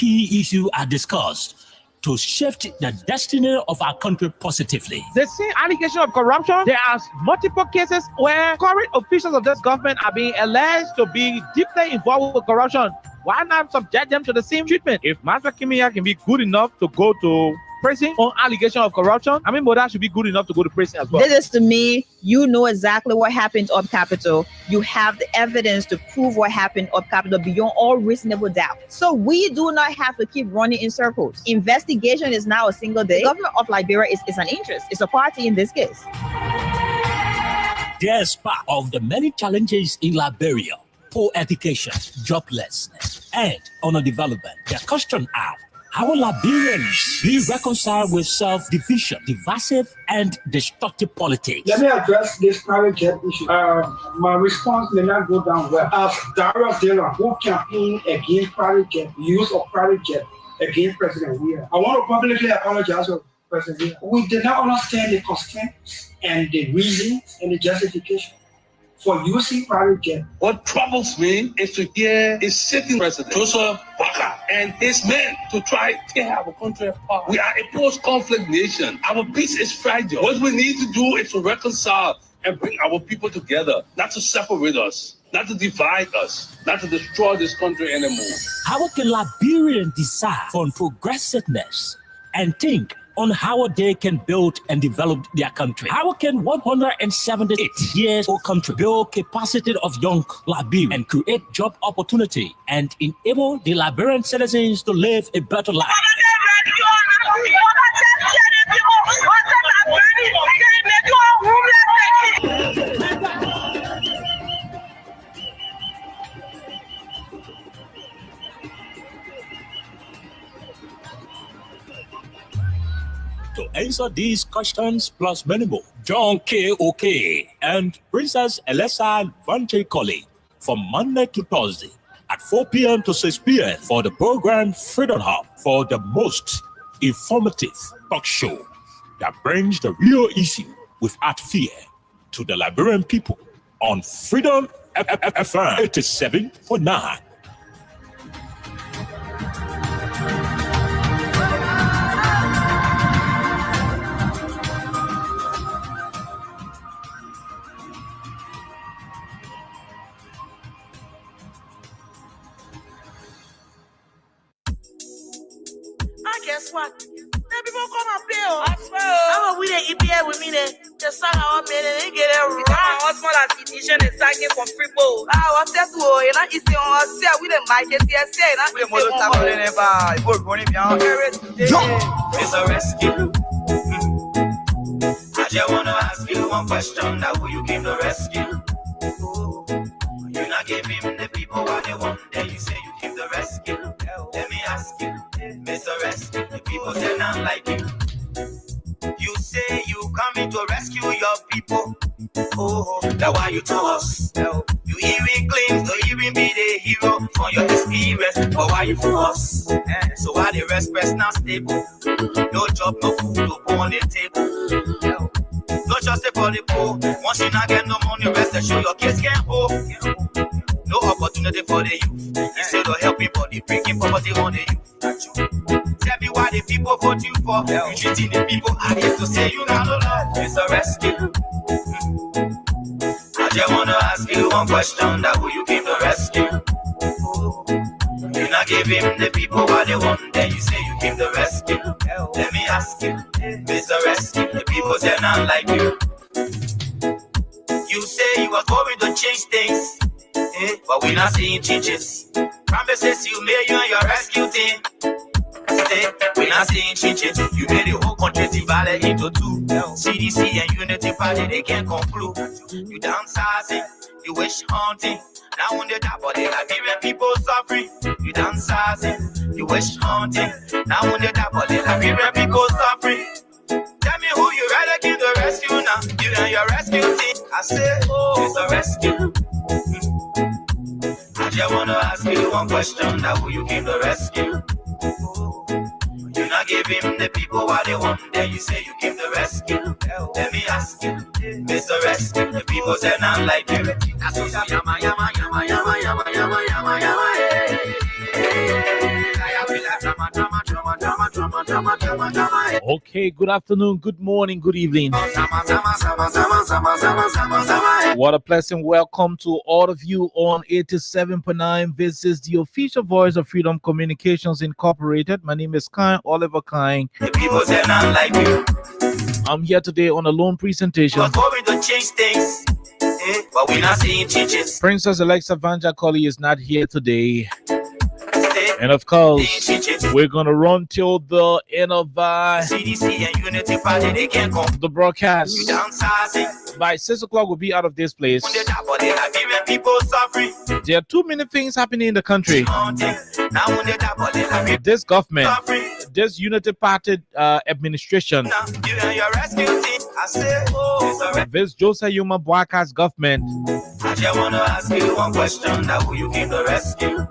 key issues are discussed to shift the destiny of our country positively. The same allegation of corruption, there are multiple cases where current officials of this government are being alleged to be deeply involved with corruption. Why not subject them to the same treatment? If Master Kimia can be good enough to go to prison on allegation of corruption, I mean, Moda should be good enough to go to prison as well. This is to me, you know exactly what happened up Capitol. You have the evidence to prove what happened up Capitol beyond all reasonable doubt. So we do not have to keep running in circles. Investigation is now a single day. The government of Liberia is an interest. It's a party in this case. Despite of the many challenges in Liberia, poor education, joblessness, and underdevelopment, the question are, how will Liberians be reconciled with self-division, divisive, and destructive politics? Let me address this private jet issue. My response may not go down well. As Dara Dela, who campaigned against private jet, use of private jet against President Weir, I want to publicly apologize to President Weir. We did not understand the constraints and the reasons and the justification for using private jet. What troubles me is to hear a sitting president, Joseph Baka, and his men to try to tear our country apart. We are a post-conflict nation. Our peace is fragile. What we need to do is to reconcile and bring our people together, not to separate us, not to divide us, not to destroy this country anymore. How can Liberians decide on progressiveness and think on how they can build and develop their country? How can 178 years old country build capacity of young Liberians and create job opportunity and enable the Liberian citizens to live a better life? To answer these questions plus many more, John K. OK and Princess Elisa Vante Colley from Monday to Thursday at 4 p.m. to 6 p.m. for the program Freedom Hub, for the most informative talk show that brings the real issue without fear to the Liberian people on Freedom FM 87.9. Guess what? Then people come and play. I swear. How we the EPA with me then? The song I want me and they get it wrong. My husband has edition is starting from free bowl. What's that? You know, it's on us. We didn't buy it. We more than ever. We're going beyond. It's a rescue. I just wanna ask you one question. That who you came to rescue? You not give him the people what they want. Then you say you came to rescue. Let me ask you, Mr. Rescue, the people say not like you. You say you coming to rescue your people. Oh, that's why you told us. You even claim to even be the hero for your experience. But why you for us? So why the rest press not stable? No job, no food to put on the table. No just for the poor. Once you not get no money, rest and show your kids can't hold. No opportunity for the youth. Instead of helping body, breaking poverty on the youth. Tell me why the people vote you for. You treating the people I hate to say you got no love. It's a rescue. I just wanna ask you one question. That who you came to rescue? You not give him the people what they want. Then you say you came to rescue. Let me ask you, Mr. Rescue, the people say not like you. You say you was going to change things. But we not seeing changes. Promises you made you and your rescue team. Stay, we not seeing changes. You made the whole country divided into two. CDC and Unity Party, they can't conclude. You downsizing, you wish hunting. Now on the top of the Liberian people suffering. You downsizing, you wish hunting. Now on the top of the Liberian people suffering. Tell me who you rather give the rescue now. You and your rescue team. I say, oh, it's a rescue. I just wanna ask you one question. That who you came to rescue? You not give him the people what they want. Then you say you came to rescue. Let me ask you, Mr. Rescue, the people say not like you. That's what yama yama yama yama yama yama yama yama. Okay, good afternoon, good morning, good evening. What a pleasant welcome to all of you on 87.9. This is the official voice of Freedom Communications Incorporated. My name is Kine, Oliver Kine. The people say not like you. I'm here today on a loan presentation. We're going to change things, but we're not seeing changes. Princess Alexa Vanja Colley is not here today. And of course, we're going to run till the end of CDC and Unity Party, they can't come. the broadcast. You downsizing. By 6 o'clock, we'll be out of this place. When they die, but they like even people suffering. There are too many things happening in the country. Now when they die, but they like This government, suffering. this Unity Party administration, Now you and your rescue team, I say, oh, this Joseph Yuma Boakas government I just wanna ask you one question. Now will you give the rescue?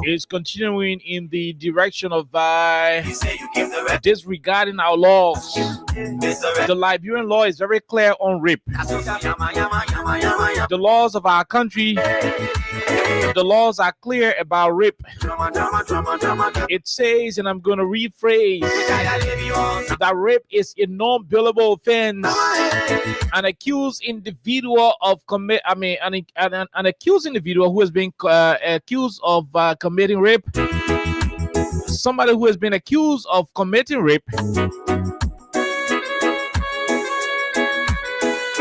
is continuing in the direction of You say you give the rescue. disregarding our laws. Mr. The Liberian law is very clear on rape. The laws of our country, the laws are clear about rape. It says, and I'm going to rephrase, that rape is a non-billable offense. An accused individual of an accused individual who has been accused of committing rape, somebody who has been accused of committing rape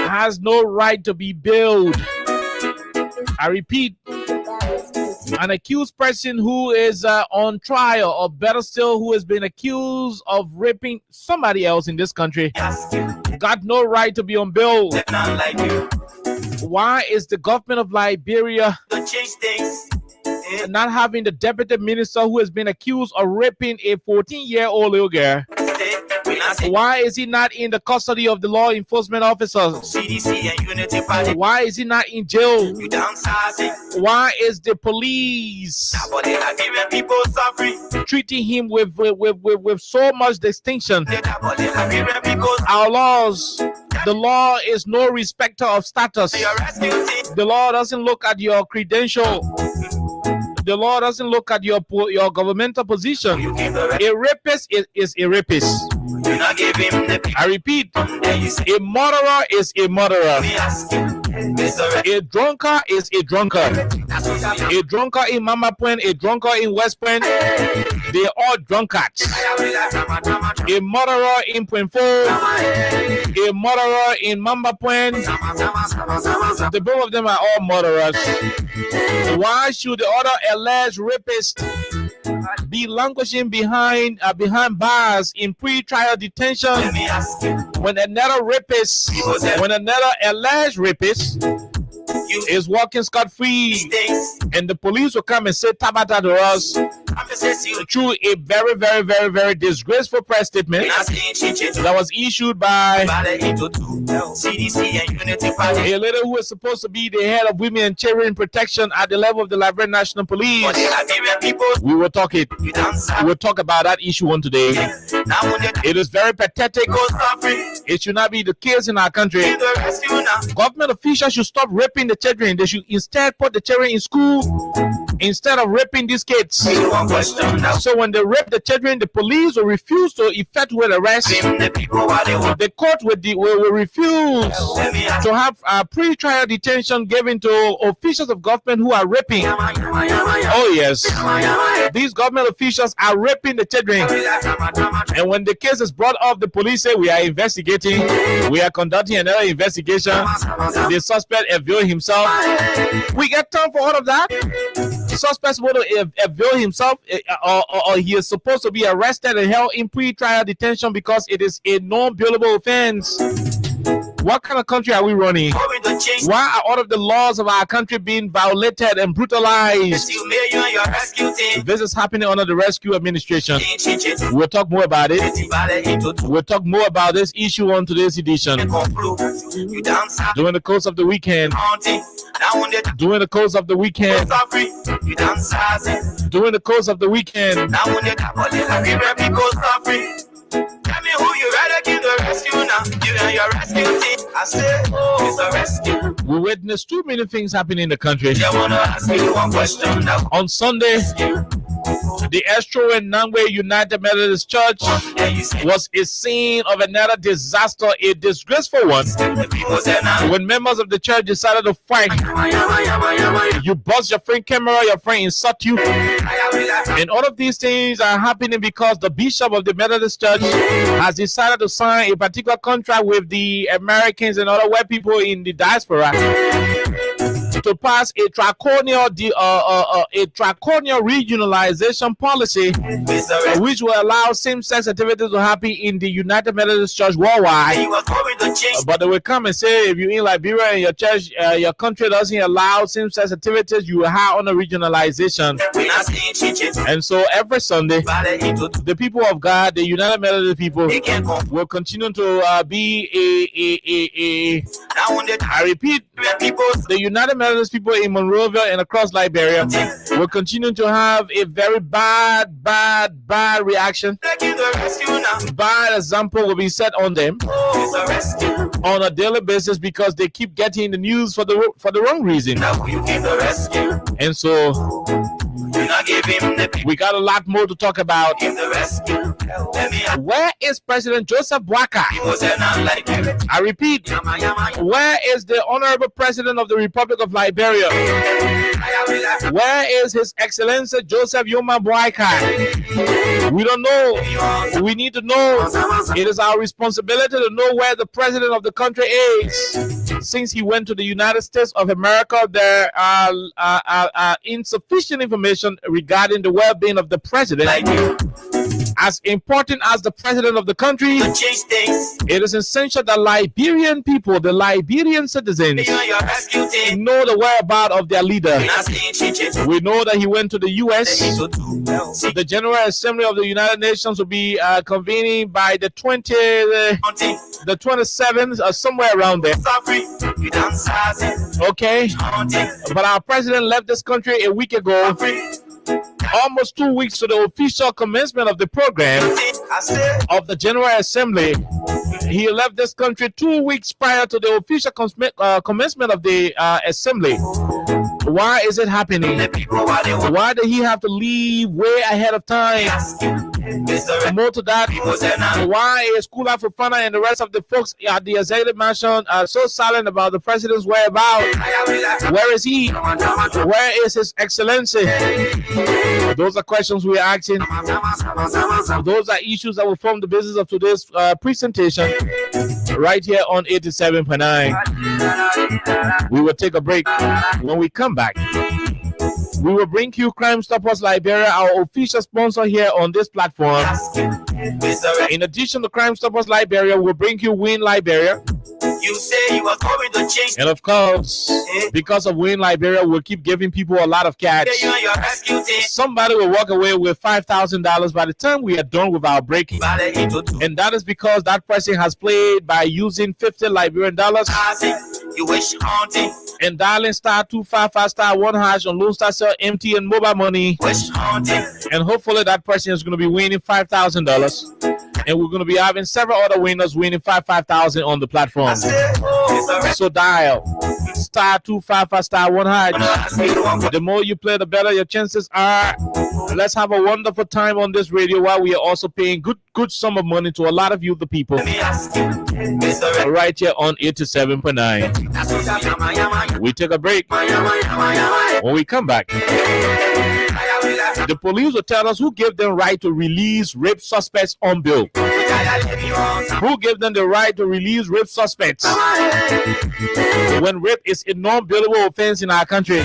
has no right to be bailed. I repeat, an accused person who is on trial, or better still, who has been accused of raping somebody else in this country, got no right to be on bail. Not like you. Why is the government of Liberia To change things. not having the deputy minister who has been accused of raping a 14-year-old little girl? We not see Why is he not in the custody of the law enforcement officers? CDC and Unity Party. Why is he not in jail? You downsizing. Why is the police But they like even people suffering. treating him with so much distinction? But they like even people Our laws, the law is no respecter of status. your rescue team. The law doesn't look at your credential. The law doesn't look at your governmental position. You give the A rapist is a rapist. You not give him the I repeat, then you say a murderer is a murderer. me ask you. Mr. A drunkard is a drunkard. That's what I'm A drunkard in Mama Point, a drunkard in West Point, they're all drunkards. A murderer in Point 4, a murderer in Mamba Point, the both of them are all murderers. Why should the other alleged rapist be languishing behind bars in pre-trial detention me ask you. when another rapist, when another alleged rapist You is walking scot-free, things. and the police will come and say tabata to us I'm just saying you. through a very, very, very, very disgraceful press statement Not seeing changes. that was issued by CDC and Unity Party. a lady who is supposed to be the head of women and children protection at the level of the Liberian National Police. But they like even people. We will talk it. You dance. We will talk about that issue on today. Now when they It is very pathetic. go suffering, It should not be the case in our country. give the rescue now. Government officials should stop raping the children. They should instead put the children in school instead of raping these kids. One question now. So when they rape the children, the police will refuse to effectuate arrest. Blame the people what they want. The court will refuse Let me ask to have pre-trial detention given to officials of government who are raping. Oh yes, these government officials are raping the children. And when the case is brought up, the police say we are investigating, we are conducting another investigation. The suspect avail himself. We get time for all of that. Suspect will avail himself, or he is supposed to be arrested and held in pre-trial detention because it is a non-bailable offense. What kind of country are we running? Going to change. Why are all of the laws of our country being violated and brutalized? You may you and your rescue team. This is happening under the rescue administration. Changes. We'll talk more about it. Divided into two. We'll talk more about this issue on today's edition. Conclude. You dance. During the course of the weekend, Haunting. Now when they during the course of the go weekend, suffering, you dance. during the course of the weekend, Now when they like even people suffering. Tell me who you rather give the rescue now. You and your rescue team. I say, oh, it's a rescue. we witnessed too many things happening in the country. I wanna ask you one question now. On Sunday, the Estro and Nangwe United Methodist Church then you say was a scene of another disaster, a disgraceful one. the people say now. When members of the church decided to fight, you bust your friend camera, your friend insult you. And all of these things are happening because the bishop of the Methodist Church has decided to sign a particular contract with the Americans and other white people in the diaspora to pass a draconian regionalization policy, which will allow same-sex activities to happen in the United Methodist Church worldwide. You are going to change. But they will come and say, if you're in Liberia and your church, your country doesn't allow same-sex activities, you will have on a regionalization. We're not saying changes. And so every Sunday, the people of God, the United Methodist people, They can't come. will continue to be Now when they I repeat, people the United Methodist people in Monrovia and across Liberia will continue to have a very bad reaction. taking the rescue now. Bad example will be set on them It's a rescue. on a daily basis because they keep getting the news for the wrong reason. Now you give the rescue. And so You not give him the people. we got a lot more to talk about. Give the rescue. Let me ask. Where is President Joseph Boakai? People say not like it. I repeat, Yama, yama, yama. where is the Honorable President of the Republic of Liberia? I will ask. Where is His Excellency Joseph Yoma Boakai? We don't know. We need to know. It is our responsibility to know where the president of the country is. Since he went to the United States of America, there are insufficient information regarding the well-being of the president. Like you. As important as the president of the country, To change things. it is essential that Liberian people, the Liberian citizens, You and your rescue team. know the whereabouts of their leader. We're not saying changes. We know that he went to the U.S. They need to do. See, The General Assembly of the United Nations will be convening by the 27th, or somewhere around there. Suffering. You dance as Okay, but our president left this country a week ago, almost 2 weeks to the official commencement of the program I said, of the General Assembly. He left this country 2 weeks prior to the official commencement of the assembly. Why is it happening? the people what they want. Why did he have to leave way ahead of time? Ask you. Mr. More to that, People say now. why is Kula Fofana and the rest of the folks at the executive mansion so silent about the president's whereabouts? I will ask. Where is he? Where is His Excellency? Those are questions we are asking. Those are issues that will form the basis of today's presentation right here on 87.9. We will take a break. When we come back, we will bring you Crime Stoppers Liberia, our official sponsor here on this platform. Mr. In addition to Crime Stoppers Liberia, we'll bring you Win Liberia. You say you are going to change. And of course, because of Win Liberia, we'll keep giving people a lot of cash. You and your rescue team. Somebody will walk away with $5,000 by the time we are done with our break. Vale into two. And that is because that person has played by using 50 Liberian dollars You wish haunting. and dialing *255*1# on Lone Star Cell, MTN mobile money. Wish haunting. And hopefully that person is going to be winning $5,000. And we're going to be having several other winners winning $5,000 on the platform. So dial *255*1#. The more you play, the better your chances are. Let's have a wonderful time on this radio while we are also paying good sum of money to a lot of you, the people, Let me ask you, Mr. right here on 87.9. We take a break. When we come back, the police will tell us who gave them right to release rape suspects on bail. Who gave them the right to release rape suspects when rape is a non-bailable offense in our country?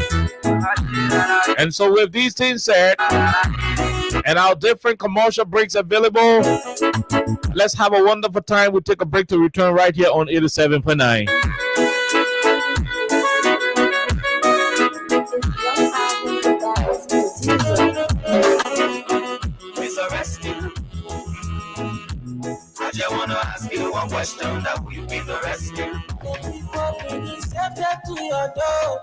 And so with these things said, and our different commercial breaks available, let's have a wonderful time. We'll take a break to return right here on 87.9. I just want to ask you one question. That will you be the rescue? your door.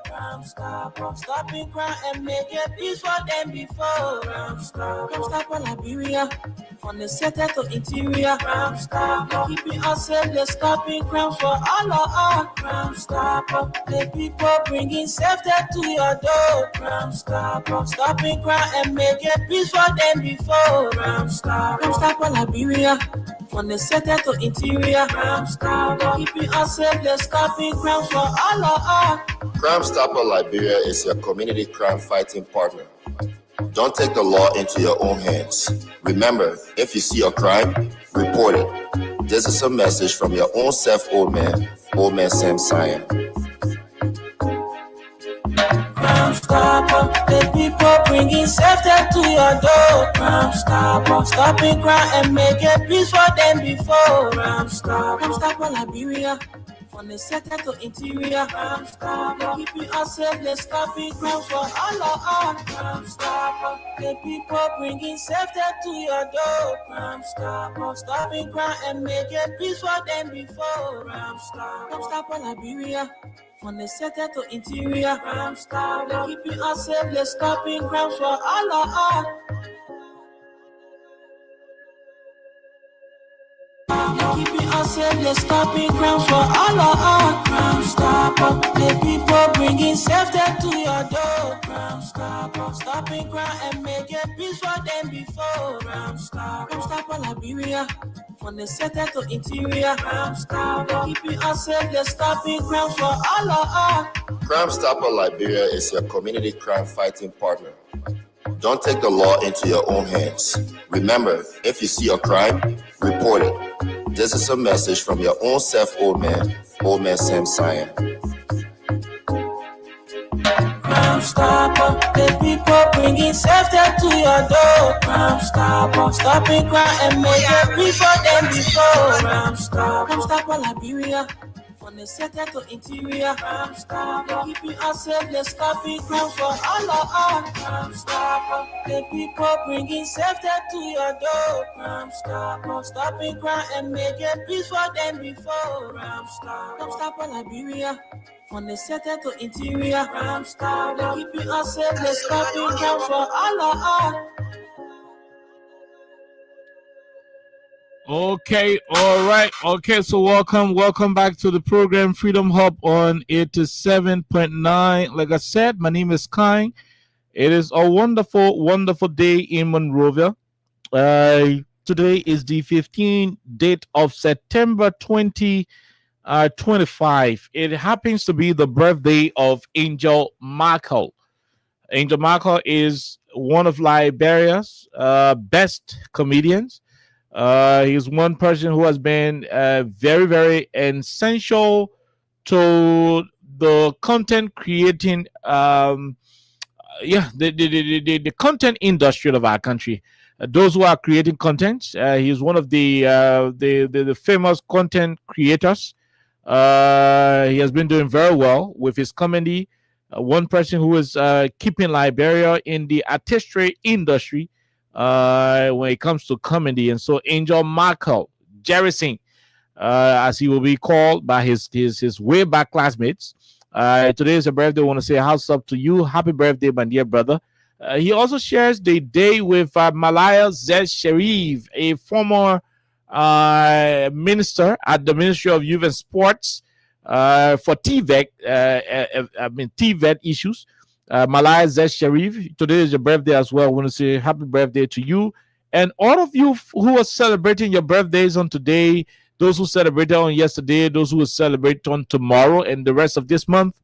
Stopping crime and make a peace for them before. Crime stop on Liberia. From the center to interior. Crime stop. Keeping us safe, they're stopping crime for all of us. Crime stop. The people bringing safety to your door. Crime stop. Stopping crime and make a peace for them before. Crime stop on Liberia. From the center to interior. Crime stop. Keeping us safe, they're stopping crime for all of us. Crime Stopper Liberia is your community crime fighting partner. Don't take the law into your own hands. Remember, if you see a crime, report it. This is a message from your own Sept old man Sam Cyan. Crime Stopper, the people bringing safety to your door. Crime Stopper, stopping crime and make a peace for them before. Crime Stopper Liberia. From the center to interior. Crime Stopper, keeping us safe, let's stopping crime for all of us. Crime Stopper, the people bringing safety to your door. Crime Stopper, stopping crime and make a peace for them before. Crime Stopper Liberia. From the center to interior. Crime Stopper, keeping us safe, let's stopping crime for all of us. Keeping us safe, let's stopping crime for all of us. Crime Stopper, the people bringing safety to your door. Crime Stopper, stopping crime and make a peace for them before. Crime Stopper Liberia. From the center to interior. Crime Stopper, keeping us safe, let's stopping crime for all of us. Crime Stopper Liberia is your community crime fighting partner. Don't take the law into your own hands. Remember, if you see a crime, report it. This is a message from your own Sept old man Sam Cyan. Crime Stopper, the people bringing safety to your door. Crime Stopper, stopping crime and make a peace for them before. Crime Stopper Liberia. From the center to interior. Crime Stopper, keeping us safe, let's stopping crime for all of us. Crime Stopper, the people bringing safety to your door. Crime Stopper, stopping crime and make a peace for them before. Crime Stopper Liberia. From the center to interior. Crime Stopper, keeping us safe, let's stopping crime for all of us. Okay, all right. Okay, so welcome back to the program Freedom Hub on 87.9. Like I said, my name is Kai. It is a wonderful day in Monrovia. Today is the 15th date of September 2025. It happens to be the birthday of Angel Markle. Angel Markle is one of Liberia's best comedians. He's one person who has been very essential to the content creating the content industry of our country. Those who are creating content, he's one of the famous content creators. He has been doing very well with his comedy. One person who is keeping Liberia in the artistry industry when it comes to comedy. And so Angel Markle, Jerry Singh, as he will be called by his way back classmates. Today is a birthday. I want to say how's up to you. Happy birthday, my dear brother. He also shares the day with Malaya Z. Sharif, a former minister at the Ministry of Youth and Sports for TVET, TVET issues. Malaya Z. Sharif, today is your birthday as well. I want to say happy birthday to you. And all of you who are celebrating your birthdays on today, those who celebrated on yesterday, those who will celebrate on tomorrow and the rest of this month,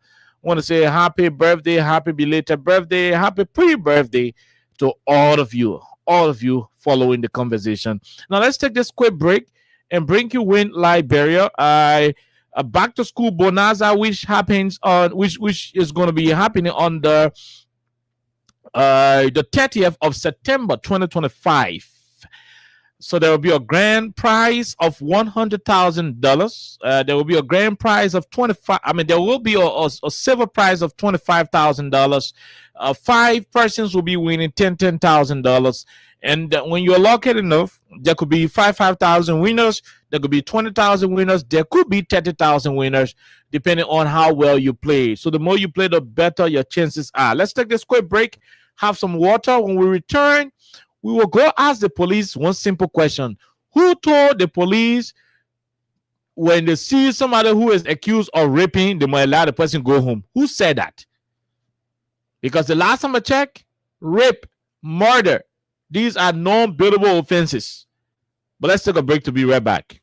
I want to say happy birthday, happy belated birthday, happy pre-birthday to all of you following the conversation. Now let's take this quick break and bring you in Liberia. A back to school bonanza which happens on which is going to be happening on the 30th of September 2025. So there will be a grand prize of $100,000. There will be a grand prize of 25. I mean, there will be a silver prize of $25,000. 5 persons will be winning $10,000. And when you're lucky enough, there could be 5,000 winners. There could be 20,000 winners. There could be 30,000 winners, depending on how well you play. So the more you play, the better your chances are. Let's take this quick break, have some water. When we return, we will go ask the police one simple question. Who told the police when they see somebody who is accused of raping, they might allow the person go home? Who said that? Because the last time I checked, rape, murder, these are non-bailable offenses. But let's take a break to be right back.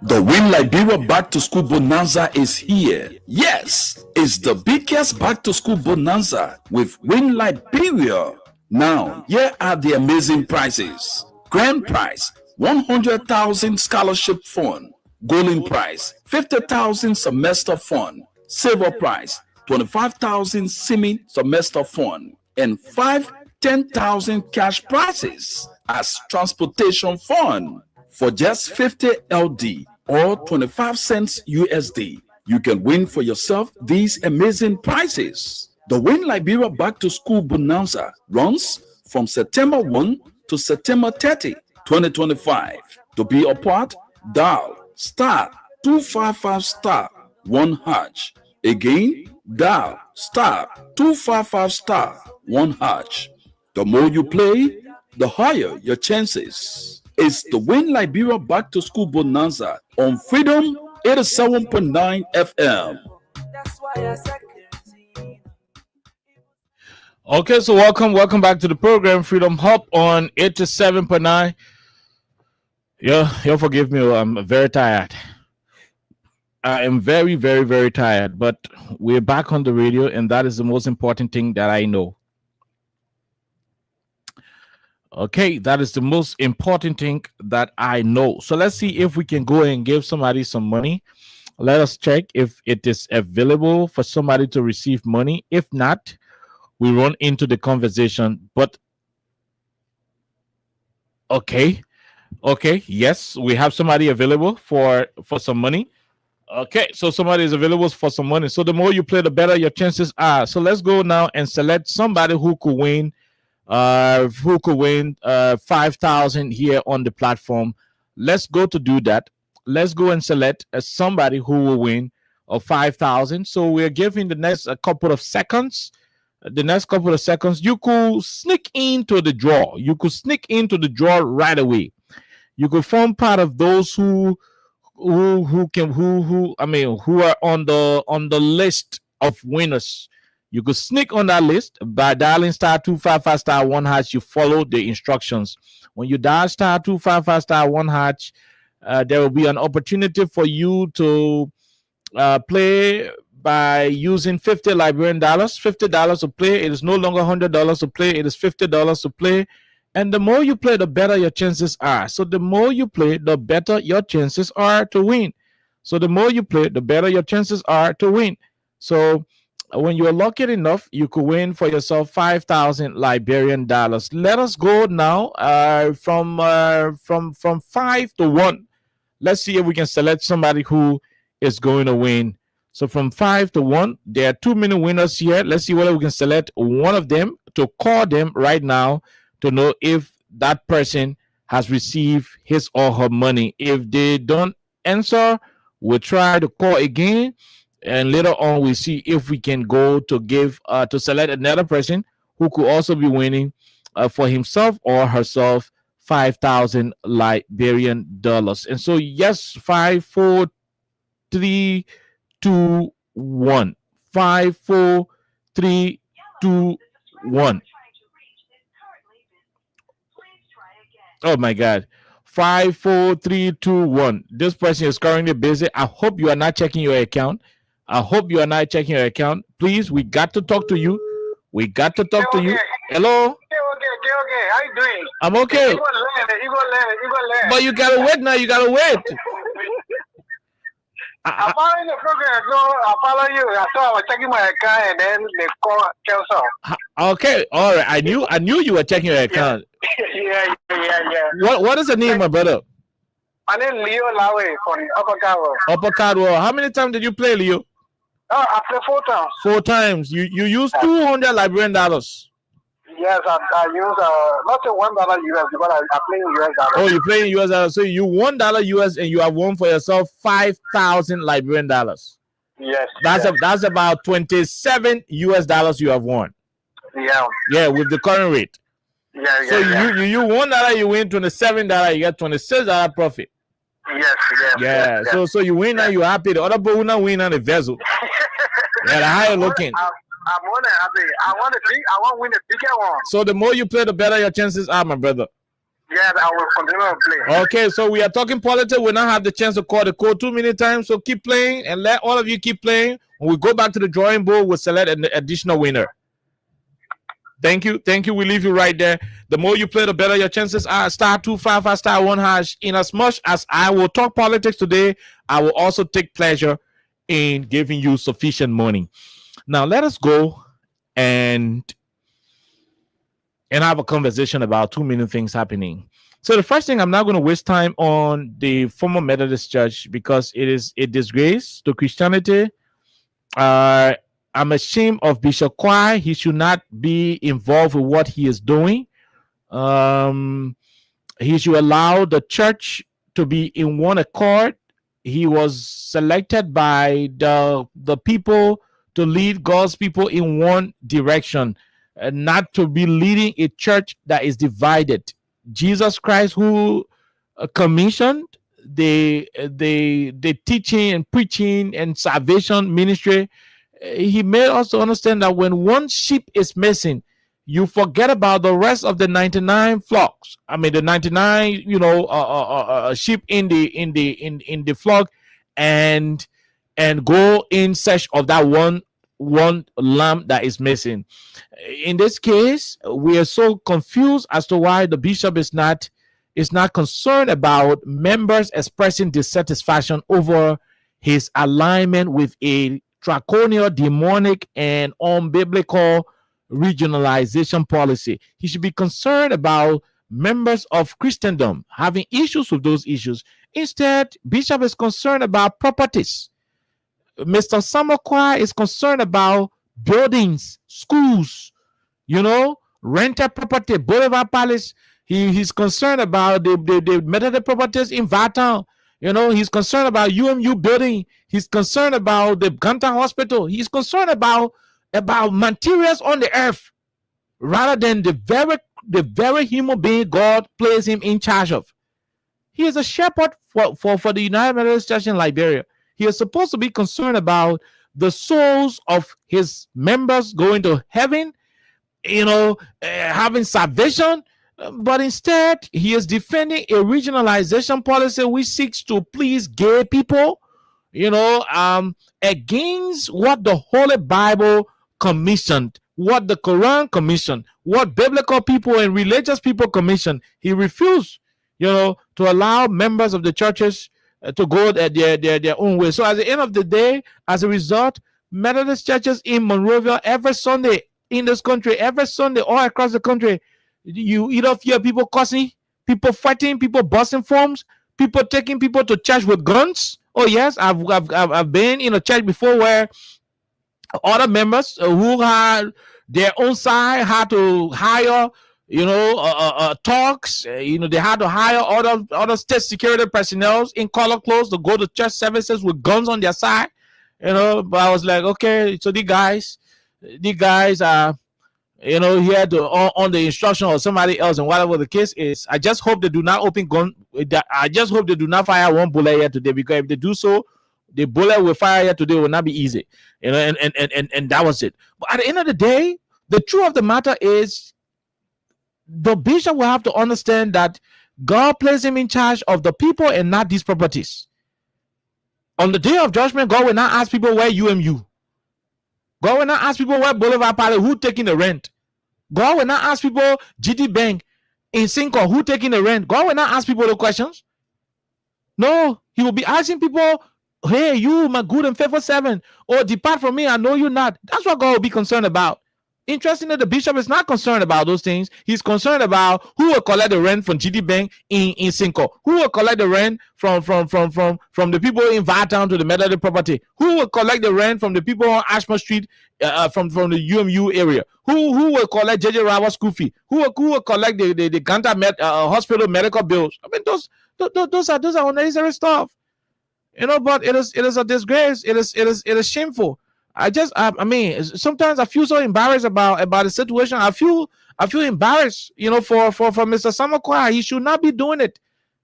The Win Liberia Back to School Bonanza is here. Yes, it's the biggest Back to School Bonanza with Win Liberia. Now, here are the amazing prizes. Grand prize, 100,000 scholarship fund. Golden prize, 50,000 semester fund. Silver prize, 25,000 semi-semester fund. And 10,000 cash prizes as transportation fund. For just 50 LD or 25 cents USD, you can win for yourself these amazing prizes. The Win Liberia Back to School Bonanza runs from September 1 to September 30, 2025. To be a part, dial star 255 star 1 hash. Again, dial star 255 star 1 hash. The more you play, the higher your chances. It's the Win Liberia Back to School Bonanza on Freedom 87.9 FM. Okay, so welcome back to the program, Freedom Hub on 87.9. You'll forgive me, I'm very tired. I am very, very, very tired, but we're back on the radio, and that is the most important thing that I know. Okay, that is the most important thing that I know. So let's see if we can go and give somebody some money. Let us check if it is available for somebody to receive money. If not, we run into the conversation. But okay, yes, we have somebody available for some money. Okay, so somebody is available for some money. So the more you play, the better your chances are. So let's go now and select somebody who could win 5,000 here on the platform. Let's go to do that. Let's go and select somebody who will win 5,000. So we're giving the next couple of seconds. You could sneak into the draw. Right away. You could form part of those who are on the list of winners. You could sneak on that list by dialing star 255 star 1 hash. You follow the instructions. When you dial star 255 star 1 hash, there will be an opportunity for you to play by using $50 Liberian dollars. $50 to play. It is no longer $100 to play. It is $50 to play. And the more you play, the better your chances are. So the more you play, the better your chances are to win. So when you're lucky enough, you could win for yourself 5,000 Liberian dollars. Let us go now from 5 to 1. Let's see if we can select somebody who is going to win. So from 5 to 1, there are too many winners here. Let's see whether we can select one of them to call them right now to know if that person has received his or her money. If they don't answer, we'll try to call again. And later on, we see if we can go to give to select another person who could also be winning for himself or herself 5,000 Liberian dollars. And so, yes, 5, 4, 3, 2, 1. 5, 4, 3, 2, 1. Oh my God. 5, 4, 3, 2, 1. This person is currently busy. I hope you are not checking your account. Please, we got to talk to you. Hello? Okay. How you doing? I'm okay. You gonna learn. But you gotta wait now. I, following the program, so I follow you. I saw I was checking my account and then they call cancel. okay, all right. I knew you were checking your account. Yeah. What is the name, my brother? My name is Leo Lawe from Upper Carroll. Upper Cardwell. How many times did you play, Leo? Oh, I play 4 times. 4 times. You used $200 Liberian dollars. Yes, I use not $1 US because I play in US dollars. Oh, you play in US dollars. So you $1 US and you have won for yourself 5,000 Liberian dollars. Yes. That's about 27 US dollars you have won. Yeah. Yeah, with the current rate. Yeah. So you $1 you win $27, you get $26 profit. Yes. Yeah. So you win and you're happy. The other people will not win on the vessel. Yeah, the higher looking. I'm more than happy. I want to win a bigger one. So the more you play, the better your chances are, my brother. Yeah, I will continue to play. Okay, so we are talking politics. We now have the chance to call the code too many times. So keep playing and let all of you keep playing. When we go back to the drawing board, we'll select an additional winner. Thank you. We leave you right there. The more you play, the better your chances are. *255 *1#. In as much as I will talk politics today, I will also take pleasure in giving you sufficient money. Now let us go and have a conversation about too many things happening. So the first thing, I'm not going to waste time on the former Methodist Church because it is a disgrace to Christianity. I'm ashamed of Bishop Kwai. He should not be involved with what he is doing. He should allow the church to be in one accord. He was selected by the people to lead God's people in one direction, not to be leading a church that is divided. Jesus Christ, who commissioned the teaching and preaching and salvation ministry, he made us to understand that when one sheep is missing, you forget about the rest of the 99 flocks. I mean, the 99, sheep in the flock, and go in search of that one lamb that is missing. In this case, we are so confused as to why the bishop is not concerned about members expressing dissatisfaction over his alignment with a draconian, demonic, and unbiblical regionalization policy. He should be concerned about members of Christendom having issues with those issues. Instead, Bishop is concerned about properties. Mr. Samokwai is concerned about buildings, schools, rented property, Boulevard Palace. He's concerned about the Methodist properties in Vatan. He's concerned about UMU building. He's concerned about the Ganta Hospital. He's concerned about materials on the earth rather than the very human being God placed him in charge of. He is a shepherd for the United Methodist Church in Liberia. He is supposed to be concerned about the souls of his members going to heaven, having salvation. But instead, he is defending a regionalization policy which seeks to please gay people, against what the Holy Bible commissioned, what the Quran commissioned, what biblical people and religious people commissioned. He refused, to allow members of the churches to go their own way. So at the end of the day, as a result, Methodist churches in Monrovia every Sunday in this country, every Sunday all across the country, you either hear people cussing, people fighting, people busting forms, people taking people to church with guns. Oh yes, I've been in a church before where other members who had their own side had to hire, talks. They had to hire other state security personnel in color clothes to go to church services with guns on their side. But I was like, okay, so these guys are. He had to on the instruction of somebody else, and whatever the case is, I just hope they do not open gun. I just hope they do not fire one bullet here today, because if they do so, the bullet will fire here today will not be easy. And that was it. But at the end of the day, the truth of the matter is, the bishop will have to understand that God placed him in charge of the people and not these properties. On the day of judgment, God will not ask people where UMU. God will not ask people where Boulevard Palace, who taking the rent. God will not ask people GT Bank in Cinco, who taking the rent. God will not ask people the questions. No, he will be asking people Hey, you, my good and faithful servant, or depart from me, I know you not. That's what God will be concerned about. Interestingly, the bishop is not concerned about those things. He's concerned about who will collect the rent from GD Bank in Cinco, who will collect the rent from the people in Vartown to the Medley property, who will collect the rent from the people on Ashmore Street from the UMU area, who will collect JJ Rawa school fee, who will collect the Ganta hospital medical bills. I mean, those are unnecessary stuff. But it is a disgrace. It is shameful. I mean, sometimes I feel so embarrassed about the situation. I feel embarrassed, for Mr. Samakwa. He should not be doing it.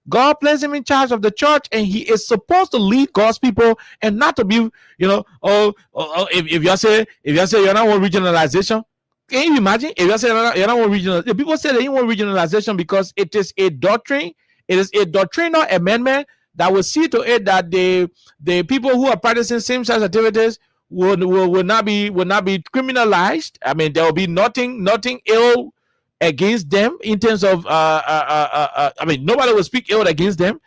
God placed him in charge of the church, and he is supposed to lead God's people and not to be, if you say you're not want regionalization, can you imagine if you say you're not want regional? The people say they want regionalization because it is a doctrine. It is a doctrinal amendment that will see to it that the people who are practicing same-sex activities will not be criminalized. I mean, there will be nothing ill against them in terms of I mean, nobody will speak ill against them.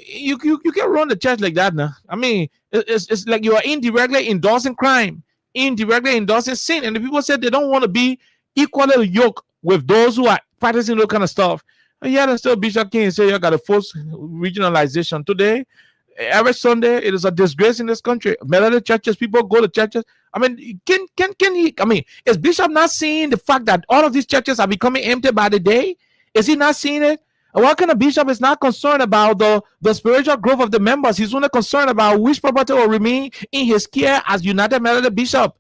You can run the church like that now. I mean, it's like you are indirectly endorsing crime, indirectly endorsing sin, and the people said they don't want to be equally yoked with those who are practicing those kind of stuff. And yet, still Bishop King say you got to force regionalization today. Every Sunday, it is a disgrace in this country. Melody churches, people go to churches. I mean, can he? I mean, is Bishop not seeing the fact that all of these churches are becoming empty by the day? Is he not seeing it? And what kind of bishop is not concerned about the spiritual growth of the members? He's only concerned about which property will remain in his care as United Melody Bishop.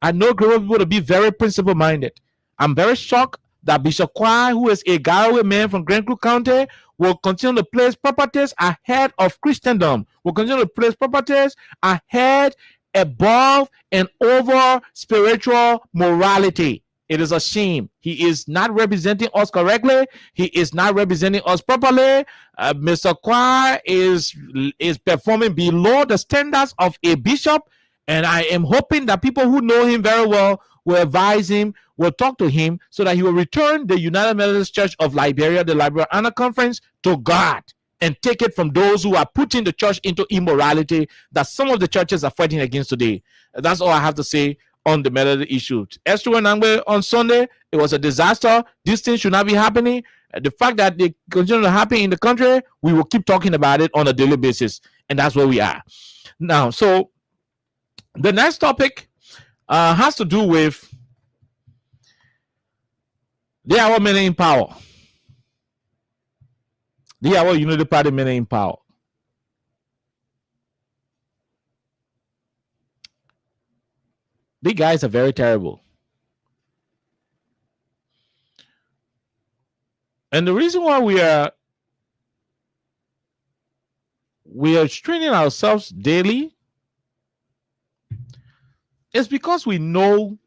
I know global people to be very principle minded. I'm very shocked that Bishop Kwai, who is a Garaway man from Grand Creek County, will continue to place properties ahead of Christendom, will continue to place properties ahead, above, and over spiritual morality. It is a shame. He is not representing us correctly. He is not representing us properly. Mr. Kwai is performing below the standards of a bishop, and I am hoping that people who know him very well will advise him, will talk to him, so that he will return the United Methodist Church of Liberia, the Liberiana Conference, to God and take it from those who are putting the church into immorality that some of the churches are fighting against today. That's all I have to say on the Methodist issue. Esther Nangwe on Sunday, it was a disaster. These things should not be happening. The fact that they continue to happen in the country, we will keep talking about it on a daily basis, and that's where we are now. So the next topic has to do with the our men in power. The our Unity Party men in power. These guys are very terrible. And the reason why we are training ourselves daily is because we know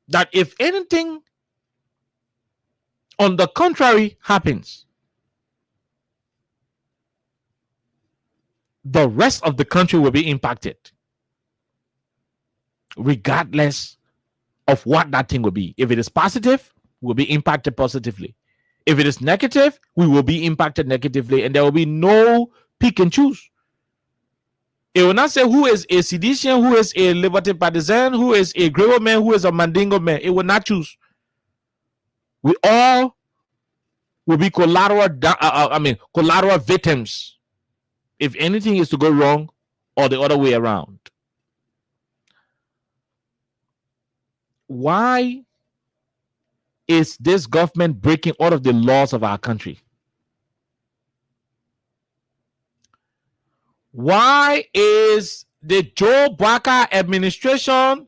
that if anything on the contrary happens, the rest of the country will be impacted, regardless of what that thing will be. If it is positive, we'll be impacted positively. If it is negative, we will be impacted negatively, and there will be no pick and choose. It will not say who is a seditian, who is a liberty partisan, who is a Grego man, who is a Mandingo man. It will not choose. We all will be collateral victims if anything is to go wrong, or the other way around. Why is this government breaking all of the laws of our country? Why is the Joe Barker administration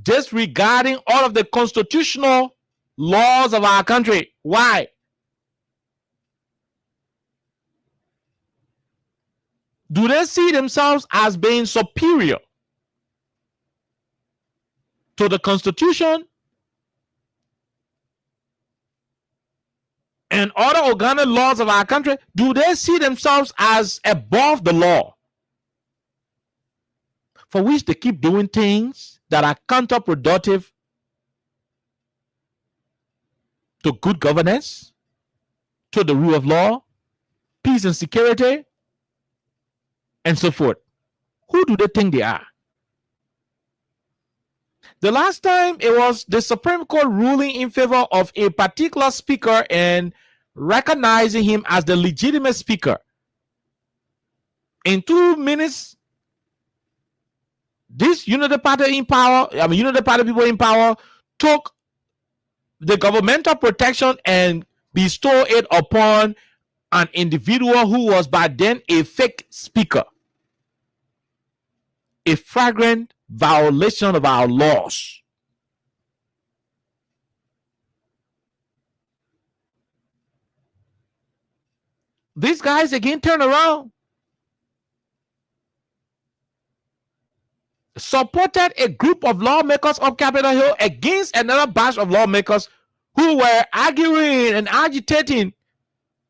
disregarding all of the constitutional laws of our country? Why? Do they see themselves as being superior to the Constitution and other organic laws of our country? Do they see themselves as above the law, for which they keep doing things that are counterproductive to good governance, to the rule of law, peace and security? and so forth. Who do they think they are? The last time it was the Supreme Court ruling in favor of a particular speaker and recognizing him as the legitimate speaker. In 2 minutes, this Unity Party people in power took the governmental protection and bestowed it upon an individual who was by then a fake speaker. A flagrant violation of our laws. These guys again turn around, supported a group of lawmakers of Capitol Hill against another batch of lawmakers who were arguing and agitating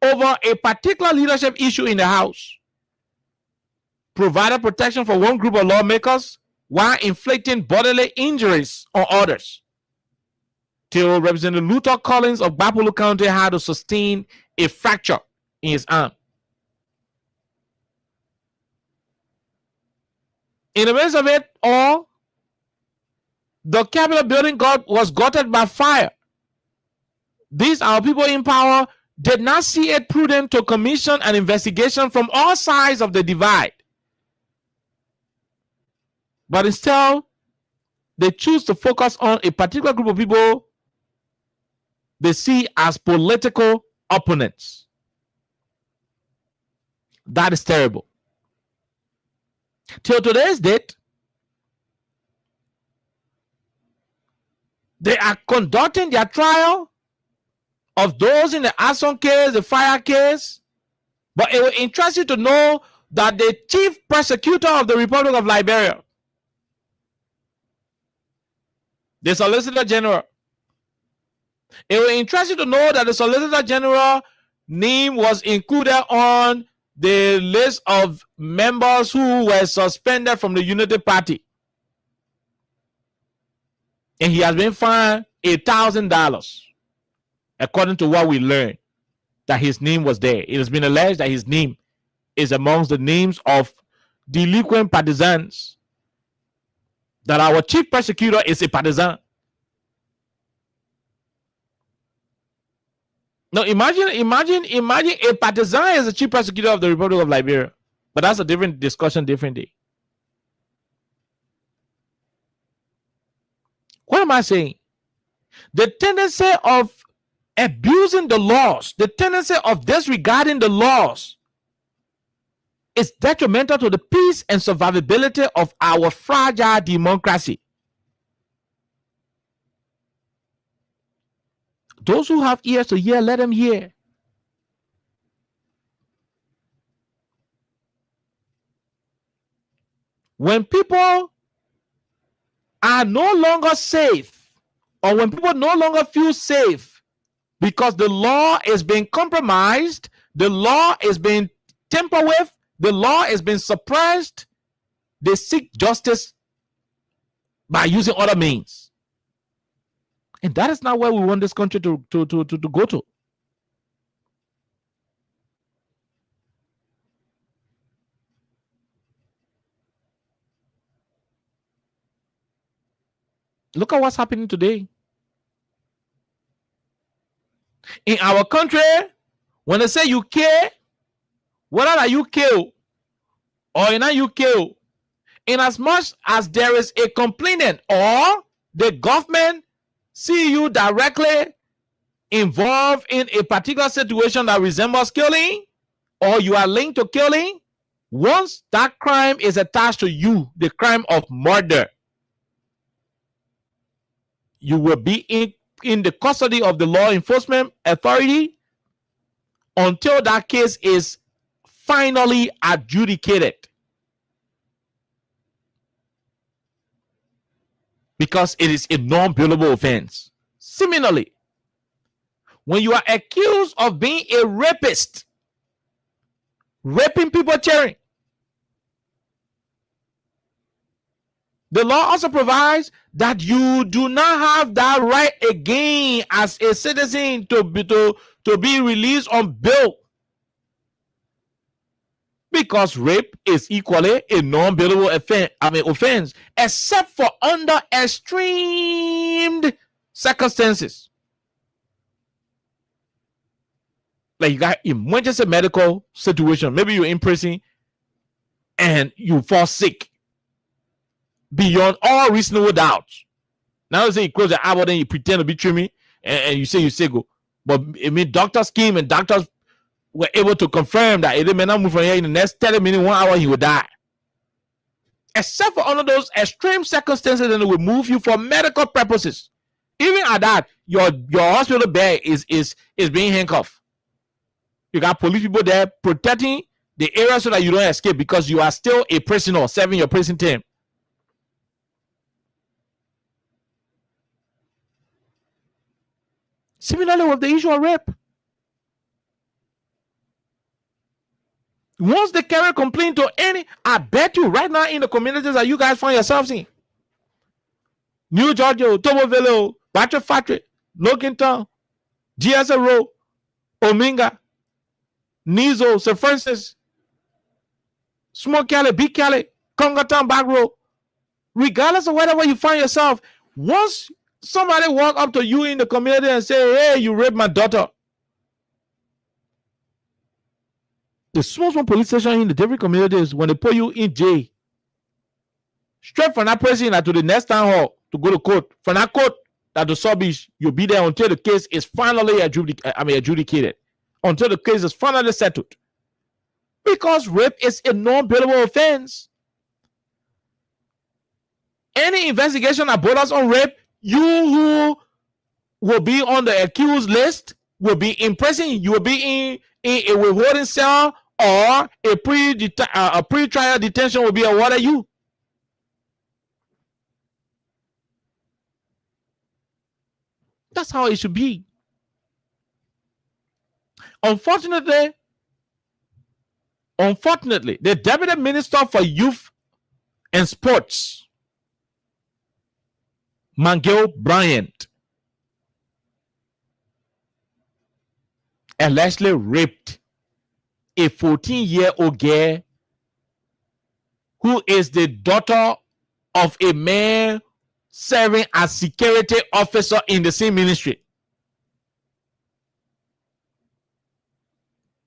over a particular leadership issue in the House. Provided protection for one group of lawmakers while inflicting bodily injuries on others, till Representative Luther Collins of Bapolo County had to sustain a fracture in his arm. In the midst of it all, the Capitol building was gutted by fire. These our people in power did not see it prudent to commission an investigation from all sides of the divide. But instead, they choose to focus on a particular group of people they see as political opponents. That is terrible. Till today's date, they are conducting their trial of those in the arson case, the fire case. But it will interest you to know that the chief prosecutor of the Republic of Liberia, the Solicitor General, it will interest you to know that the Solicitor General name was included on the list of members who were suspended from the Unity Party. And he has been fined $1,000, according to what we learned, that his name was there. It has been alleged that his name is amongst the names of delinquent partisans, that our chief prosecutor is a partisan. Now imagine a partisan is the chief prosecutor of the Republic of Liberia. But that's a different discussion, different day. What am I saying? The tendency of abusing the laws, the tendency of disregarding the laws is detrimental to the peace and survivability of our fragile democracy. Those who have ears to hear, let them hear. When people are no longer safe, or when people no longer feel safe because the law is being compromised, the law is being tampered with, the law is being suppressed, they seek justice by using other means. And that is not where we want this country to go to. Look at what's happening today. In our country, when they say you care, whether that you kill or in a you kill, in as much as there is a complainant or the government see you directly involved in a particular situation that resembles killing, or you are linked to killing, once that crime is attached to you, the crime of murder, you will be in the custody of the law enforcement authority until that case is finally adjudicated. Because it is a non-bailable offense. Similarly, when you are accused of being a rapist, raping people cheering, the law also provides that you do not have that right again as a citizen to be released on bail. because rape is equally a non-bailable offense, except for under extreme circumstances. Like you got emergency medical situation. Maybe you're in prison and you fall sick beyond all reasonable doubt. Now you say you close your eye, then you pretend to be trimming, and you say you say go. But I mean, doctors came and doctors were able to confirm that if they may not move from here in the next 30 minutes, 1 hour, he will die. Except for under those extreme circumstances, then they will move you for medical purposes. Even at that, your hospital bed is being handcuffed. You got police people there protecting the area so that you don't escape because you are still a prisoner serving your prison term. Similarly with the issue of rape. Once they carry a complaint to any, I bet you right now in the communities that you guys find yourselves in, New Georgia, Tomoville, Batcher Factory, Logantown, GSA Road, Ominga, Nizo, St. Francis, Small Cali, Big Cali, Congotown, Back Road, regardless of wherever you find yourself, once somebody walk up to you in the community and say, hey, you raped my daughter, the small police station in the different communities, when they put you in jail, straight from that person to the next town hall to go to court, from that court that the sub-beach, you'll be there until the case is finally adjudicated, until the case is finally settled. Because rape is a non-bailable offense. Any investigation that borders on rape, you who will be on the accused list will be in prison. You will be in a withholding cell, or a pre-trial detention will be awarded you. That's how it should be. Unfortunately, the Deputy Minister for Youth and Sports, Mangel Bryant, allegedly raped a 14-year-old girl who is the daughter of a man serving as security officer in the same ministry.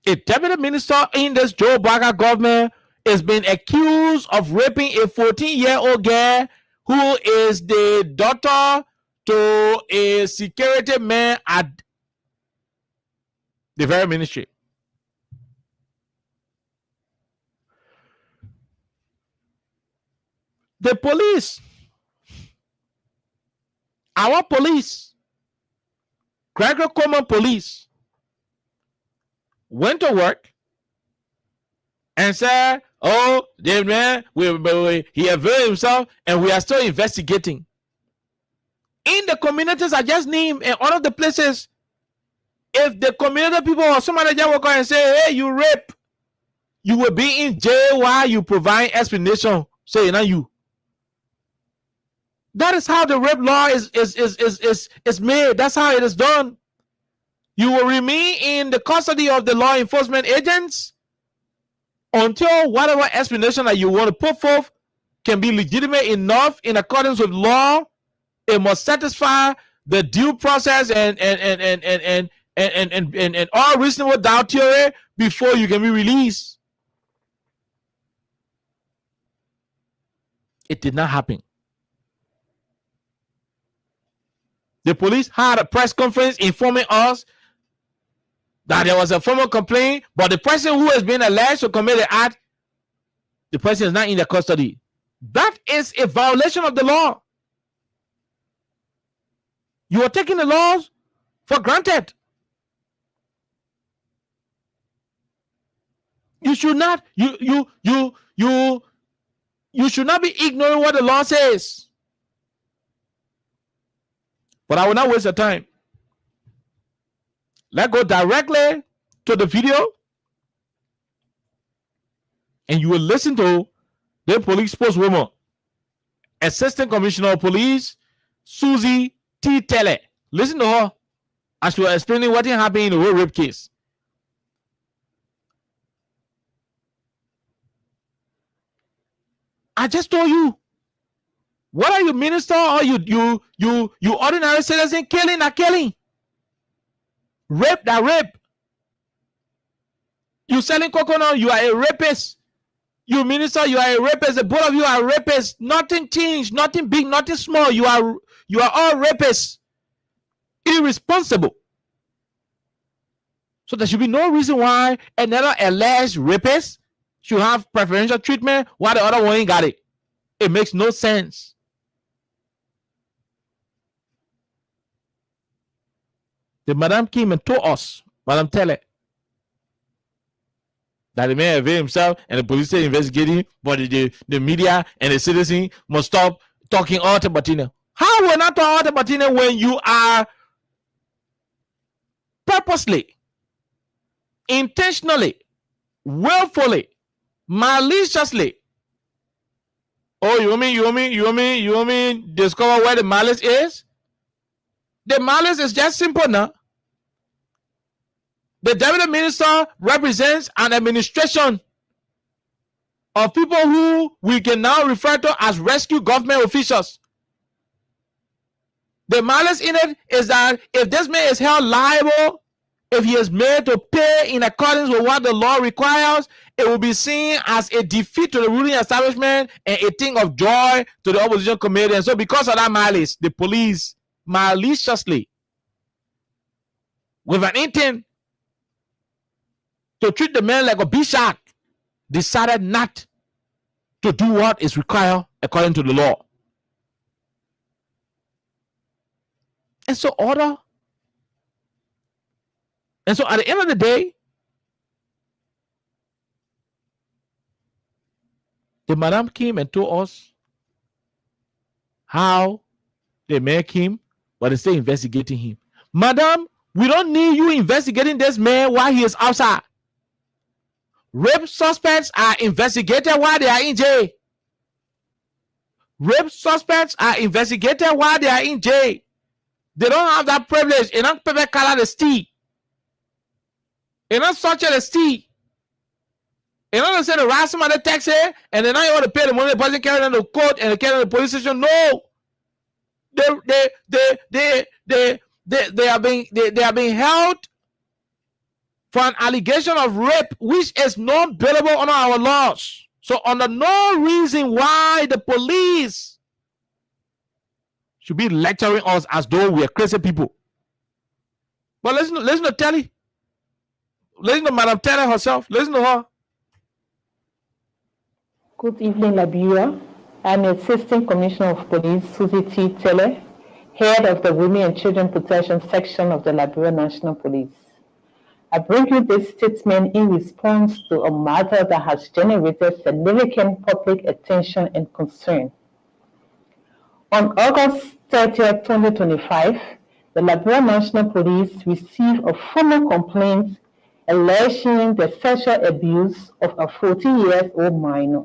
A deputy minister in this Joe Biden government is being accused of raping a 14-year-old girl who is the daughter to a security man at the very ministry. The police, our police, Gregory Coleman police, went to work and said, oh, the man, he availed himself and we are still investigating. In the communities I just named and all of the places, if the community people or somebody just walk out and say, hey, you rape, you will be in jail while you provide explanation. Say, not you. That is how the rape law is made. That's how it is done. You will remain in the custody of the law enforcement agents until whatever explanation that you want to put forth can be legitimate enough in accordance with law. It must satisfy the due process and all reasonable doubt theory before you can be released. It did not happen. The police had a press conference informing us that there was a formal complaint, but the person who has been alleged to commit the act, the person is not in their custody. That is a violation of the law. You are taking the laws for granted. You should not, you should not be ignoring what the law says. But I will not waste your time. Let's go directly to the video. And you will listen to the police spokeswoman, Assistant Commissioner of Police, Susie T. Tele. Listen to her as she was explaining what happened in the road rape case. I just told you. What are you, minister, or you ordinary citizen? Killing or killing? Rape that rape. You selling coconut, you are a rapist. You minister, you are a rapist. The both of you are rapists. Nothing changed, nothing big, nothing small. You are all rapists. Irresponsible. So there should be no reason why another alleged rapist should have preferential treatment while the other one ain't got it. It makes no sense. The madam came and told us, Madam Tele, that the man availed himself and the police are investigating, but the media and the citizen must stop talking Alta Batina. How will not talk Alta Batina when you are purposely, intentionally, willfully, maliciously? Oh, you want me discover where the malice is? The malice is just simple now. The deputy minister represents an administration of people who we can now refer to as rescue government officials. The malice in it is that if this man is held liable, if he is made to pay in accordance with what the law requires, it will be seen as a defeat to the ruling establishment and a thing of joy to the opposition committee. And so because of that malice, the police maliciously, with an intent to treat the man like a bishop, decided not to do what is required according to the law. And so order. And so at the end of the day, the madam came and told us how they make him, but they say investigating him. Madam, we don't need you investigating this man while he is outside. Rape suspects are investigated while they are in jail. Rape suspects are investigated while they are in jail. They don't have that privilege. They don't pay color the steed. They don't search the steed. They don't say the ransom of the taxi, and then I want to pay the money. The person carrying on the court and they carry on the police station. No, they are being held for an allegation of rape, which is not bailable under our laws. So under no reason why the police should be lecturing us as though we are crazy people. But listen to Telly. Listen to Madam Telly herself. Listen to her. Good evening, Liberia. I'm Assistant Commissioner of Police, Susie T. Tele, Head of the Women and Children Protection Section of the Liberia National Police. I bring you this statement in response to a matter that has generated significant public attention and concern. On August 30, 2025, the Liberia National Police received a formal complaint alleging the sexual abuse of a 14-year-old minor.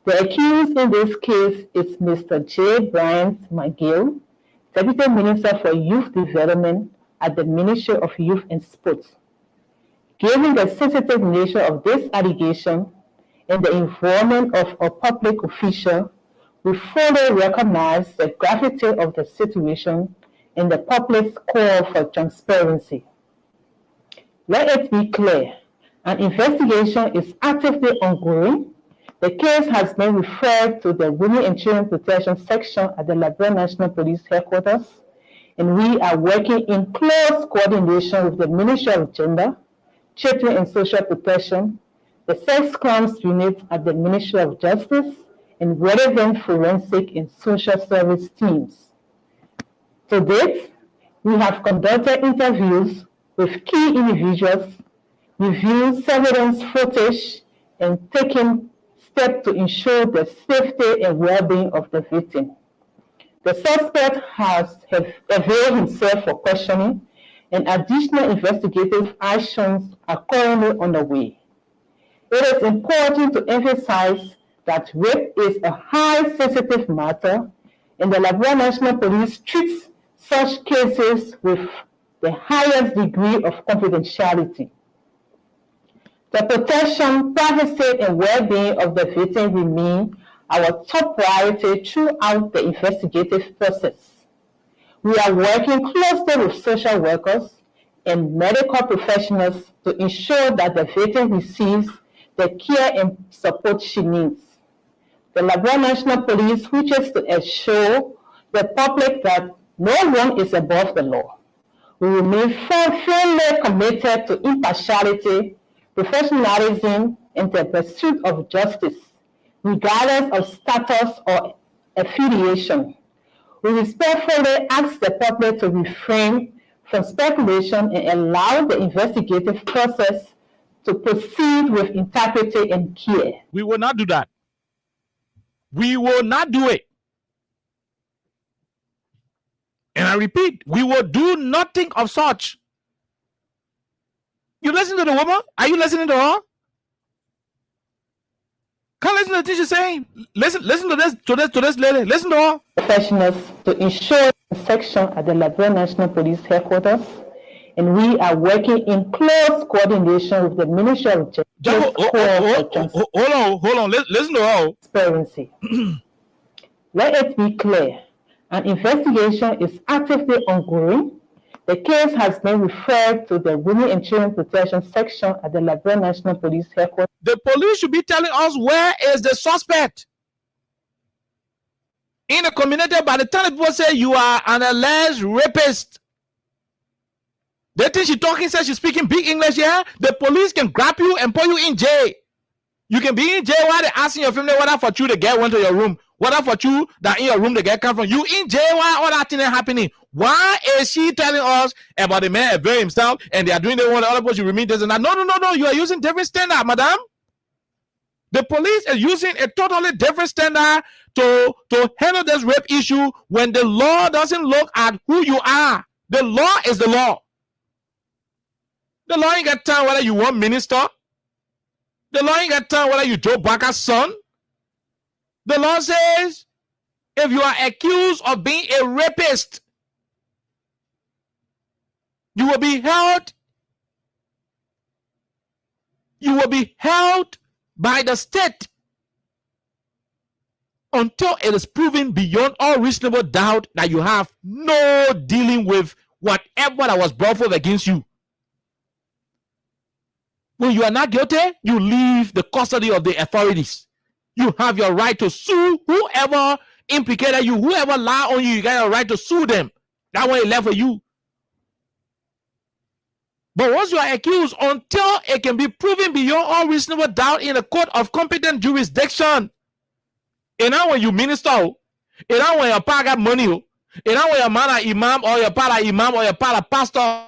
The accused in this case is Mr. J. Bryant McGill, Deputy Minister for Youth Development at the Ministry of Youth and Sports. Given the sensitive nature of this allegation and the involvement of a public official, we fully recognize the gravity of the situation and the public's call for transparency. Let it be clear, an investigation is actively ongoing. The case has been referred to the Women and Children Protection Section at the Liberia National Police Headquarters, and we are working in close coordination with the Ministry of Gender, Children and Social Protection, the Sex Crimes Unit at the Ministry of Justice, and relevant forensic and social service teams. To date, we have conducted interviews with key individuals, reviewed surveillance footage, and taken steps to ensure the safety and well-being of the victim. The suspect has availed himself for questioning, and additional investigative actions are currently underway. It is important to emphasize that rape is a highly sensitive matter, and the Liberia National Police treats such cases with the highest degree of confidentiality. The protection, privacy, and well-being of the victim remain our top priority throughout the investigative process. We are working closely with social workers and medical professionals to ensure that the victim receives the care and support she needs. The Liberia National Police wishes to assure the public that no one is above the law. We remain firmly committed to impartiality, professionalism, and the pursuit of justice, regardless of status or affiliation. We respectfully ask the public to refrain from speculation and allow the investigative process to proceed with integrity and care. We will not do that. We will not do it. And I repeat, we will do nothing of such. You listen to the woman? Are you listening to her? Can't listen to the teacher saying. Listen to this lady. Listen to her. Professionals to ensure section at the Liberia National Police Headquarters, and we are working in close coordination with the Ministry of Justice. Hold on. Listen to her. Transparency. Let it be clear, an investigation is actively ongoing. The case has been referred to the Women and Children Protection Section at the Liberia National Police Headquarters. The police should be telling us where is the suspect in the community. By the time people say you are an alleged rapist, they think she talking, says she's speaking big English here. The police can grab you and put you in jail. You can be in jail while they're asking your family whether for you the girl went to your room, whether for you that in your room the girl come from. You in jail while all that thing is happening. Why is she telling us about the man availing himself and they are doing the one the other person remain this and that? No. You are using different standard, madam. The police is using a totally different standard to handle this rape issue when the law doesn't look at who you are. The law is the law. The law ain't got time whether you want minister. The law ain't got time whether you Joe Baka's son. The law says if you are accused of being a rapist, you will be held. You will be held by the state until it is proven beyond all reasonable doubt that you have no dealing with whatever that was brought forth against you. When you are not guilty, you leave the custody of the authorities. You have your right to sue whoever implicated you, whoever lied on you. You got your right to sue them. That one is left for you. But once you are accused, until it can be proven beyond all reasonable doubt in a court of competent jurisdiction, and now when you minister, and now when your pa got money, and now when your man a imam or your pa a imam or your pa a pastor,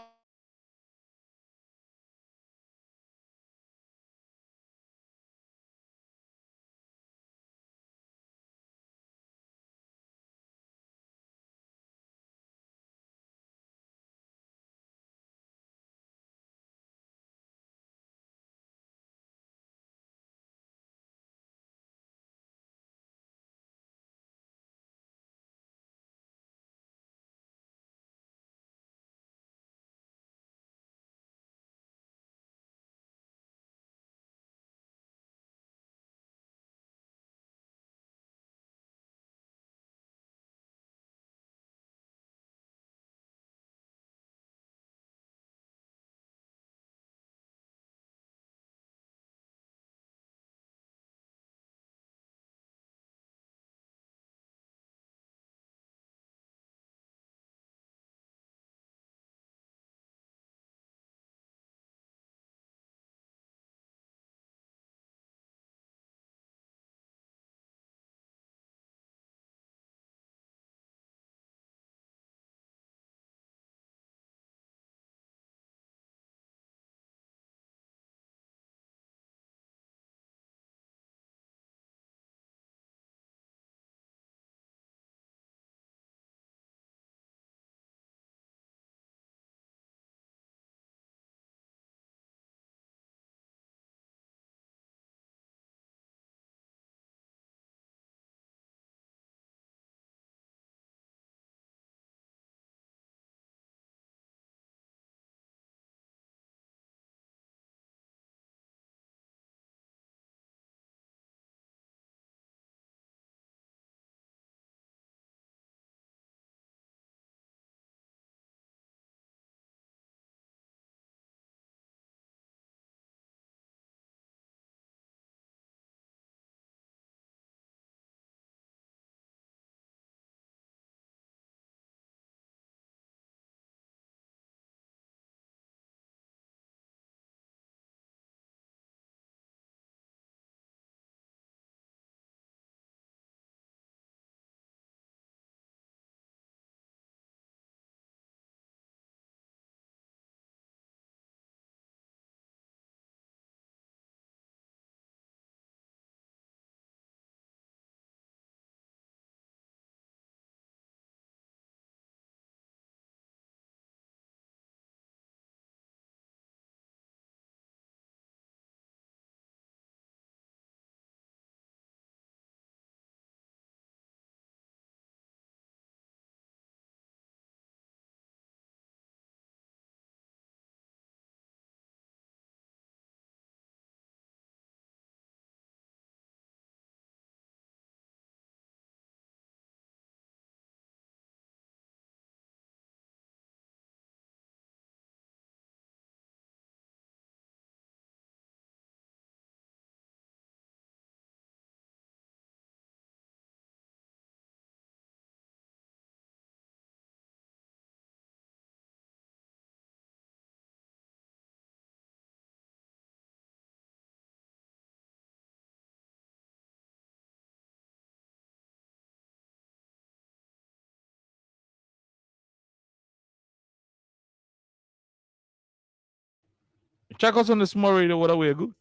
Check us on the small radio, whatever we're good.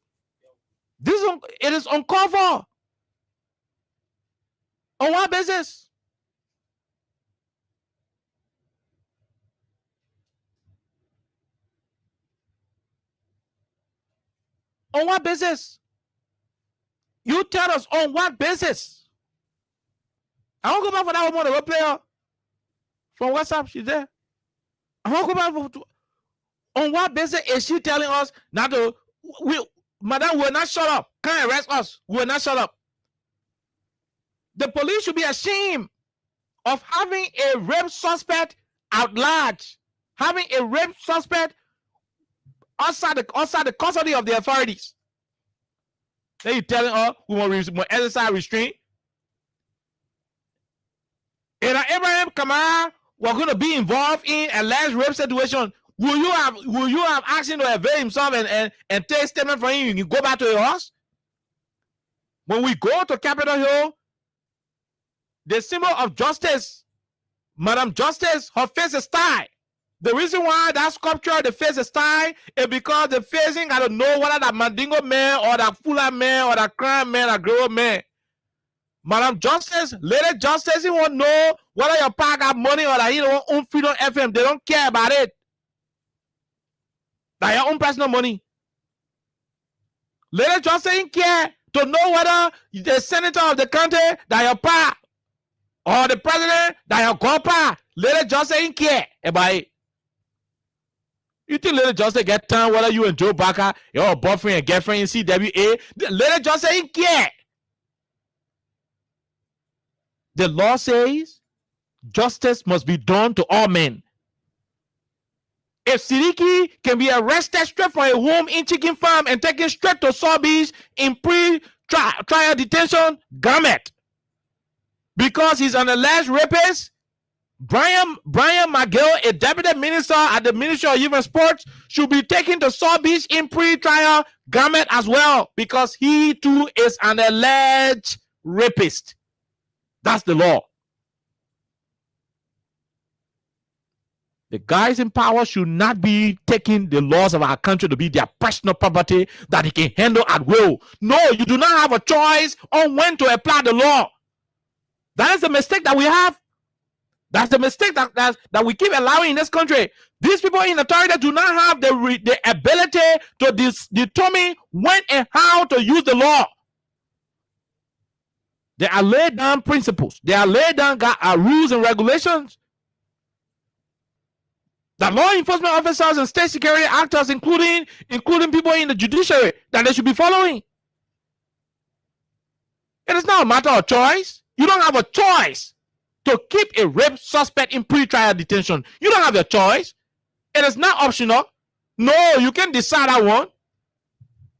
It is uncalled for. On what basis? On what basis? You tell us on what basis? I won't go back for that woman, the player from WhatsApp. She's there. I won't go back for. On what basis is she telling us not to? Madam, will not shut up. Can't arrest us. We will not shut up. The police should be ashamed of having a rape suspect at large, having a rape suspect outside the custody of the authorities. Then you telling us we want exercise restraint. And Abraham Kamara was going to be involved in a alleged rape situation. Will you have asked him to avail himself and take statement from him? You can go back to your house. When we go to Capitol Hill, the symbol of justice, Madam Justice, her face is tied. The reason why that sculpture, the face is tied, is because the facing got to know whether that Mandingo man or that Fula man or that crime man or Grower man. Madam Justice, Lady Justice, you won't know whether your pa got money or that you don't own Freedom FM. They don't care about it. That your own personal money. Lady Justice didn't care to know whether the senator of the country that your pa or the president that your grandpa. Lady Justice didn't care about it. You think Lady Justice get time whether you and Joe Barker, your boyfriend and girlfriend in CWA? Lady Justice didn't care. The law says justice must be done to all men. If Sidiki can be arrested straight from a home in Chicken Farm and taken straight to Saw Beach in pre-trial detention, gamut. Because he's an alleged rapist, Brian McGill, a deputy minister at the Ministry of Youth and Sports, should be taken to Saw Beach in pre-trial gamut as well, because he too is an alleged rapist. That's the law. The guys in power should not be taking the laws of our country to be their personal property that they can handle at will. No, you do not have a choice on when to apply the law. That is the mistake that we have. That's the mistake that we keep allowing in this country. These people in authority do not have the ability to determine when and how to use the law. They are laid down principles. They are laid down rules and regulations. The law enforcement officers and state security actors, including people in the judiciary, that they should be following. It is not a matter of choice. You don't have a choice to keep a rape suspect in pre-trial detention. You don't have a choice. It is not optional. No, you can decide that one.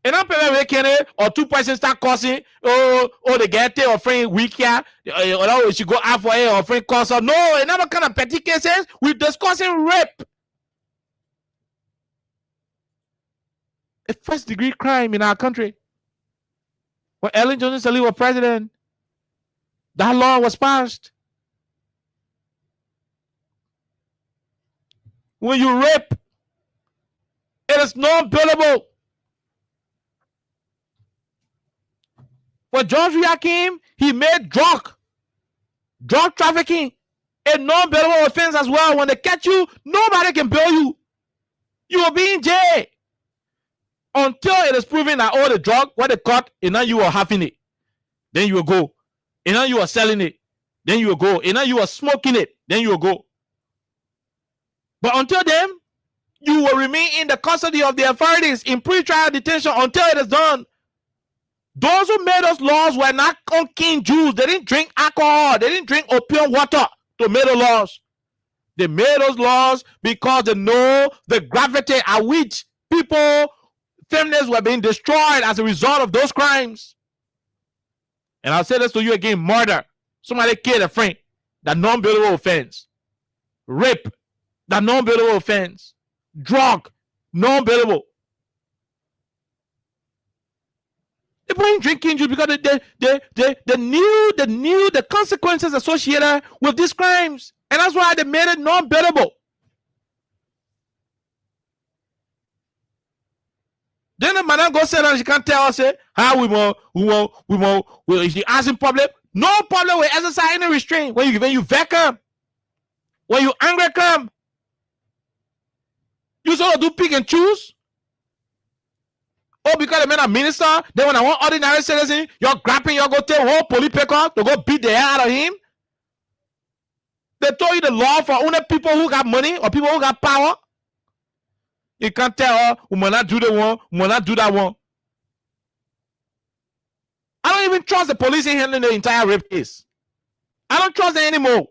And I'm paying or two persons start cussing, or they get or friend weak here, or she go out for it or friend cuss her. No, another kind of petty cases, we're discussing rape. A first-degree crime in our country. When Ellen Johnson Sirleaf was president, that law was passed. When you rape, it is non-bailable. When George Yakim, he made drug trafficking a non-bailable offense as well. When they catch you, nobody can bail you. You will be in jail until it is proven that all the drug, what they caught, and now you are having it. Then you will go. And now you are selling it. Then you will go. And now you are smoking it. Then you will go. But until then, you will remain in the custody of the authorities in pre-trial detention until it is done. Those who made those laws were not King Jews. They didn't drink alcohol. They didn't drink opium water to make the laws. They made those laws because they know the gravity at which families were being destroyed as a result of those crimes. And I'll say this to you again: murder, somebody killed a friend, that non-bailable offense. Rape, that non-bailable offense. Drug, non-bailable. People ain't drinking juice because they knew the consequences associated with these crimes. And that's why they made it non-bailable. Then the madam go sit down, she can't tell us how we want, she asking problem. No problem with exercise any restraint. When you vex come, when you angry come, you sort of do pick and choose. Oh, because the man a minister, then when I want ordinary citizen, you're grabbing, you're going to tell whole police picker to go beat the hell out of him. They told you the law for only people who got money or people who got power. You can't tell her, we might not do the one, we might not do that one. I don't even trust the police in handling the entire rape case. I don't trust them anymore.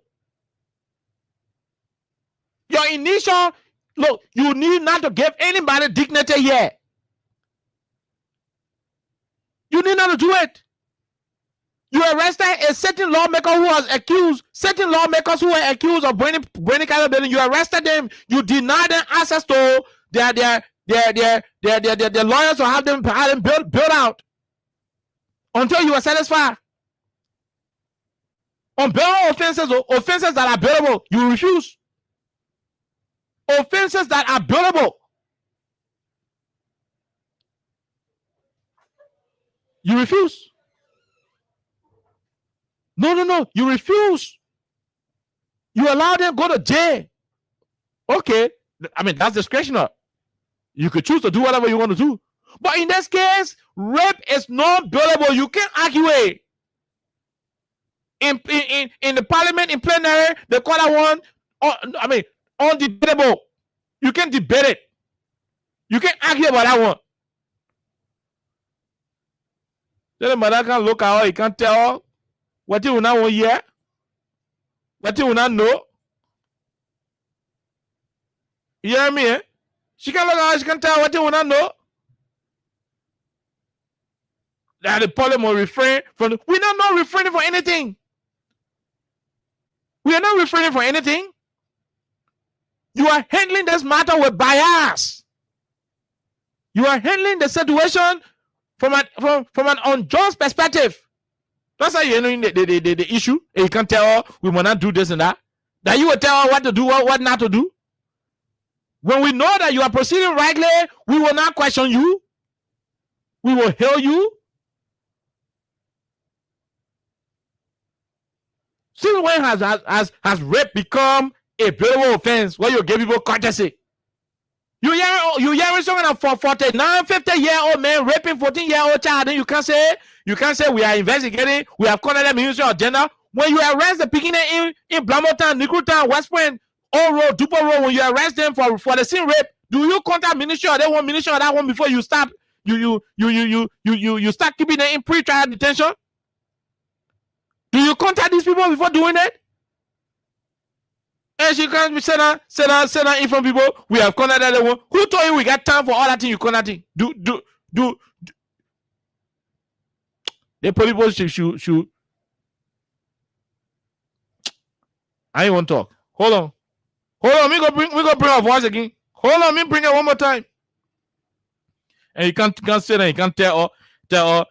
Your initial, look, you need not to give anybody dignity here. You need not to do it. You arrested a certain lawmaker who was accused, certain lawmakers who were accused of burning building. You arrested them. You denied them access to their lawyers to have them build out until you are satisfied. On bail offenses that are bailable, you refuse. Offenses that are bailable, you refuse. No, you refuse. You allow them to go to jail. Okay, I mean, that's discretionary. You could choose to do whatever you want to do. But in this case, rape is not bailable. You can't argue it. In the parliament, in plenary, they call that one, undebatable. You can't debate it. You can't argue about that one. Then the mother can look at her, he can't tell her what you will not want hear, what you will not know. You hear me? She can look at her, she can tell her what you will not know. That the parliament will refrain from. We're not refraining for anything. We are not refraining for anything. You are handling this matter with bias. You are handling the situation from an unjust perspective. That's how you're handling the issue. And you can't tell her we will not do this and that. That you will tell her what to do, what not to do. When we know that you are proceeding rightly, we will not question you. We will hail you. Since when has rape become a bailable offense where you give people courtesy? You hearing something for 49, 50-year-old man raping 14-year-old child, then you can't say we are investigating, we have called them Ministry of Gender. When you arrest the beginning in Blamotown, Nickeltown, West Point, Old Road, Duper Road, when you arrest them for the same rape, do you contact ministry or they want ministry or that one before you stop? You start keeping them in pre-trial detention? Do you contact these people before doing it? And she can't be send her in from people. We have contacted that one. Who told you we got time for all that thing you contacting? Do. The police should. I ain't want to talk. Hold on. We go bring our voice again. Hold on, me bring it one more time. And you can't say that. You can't tell the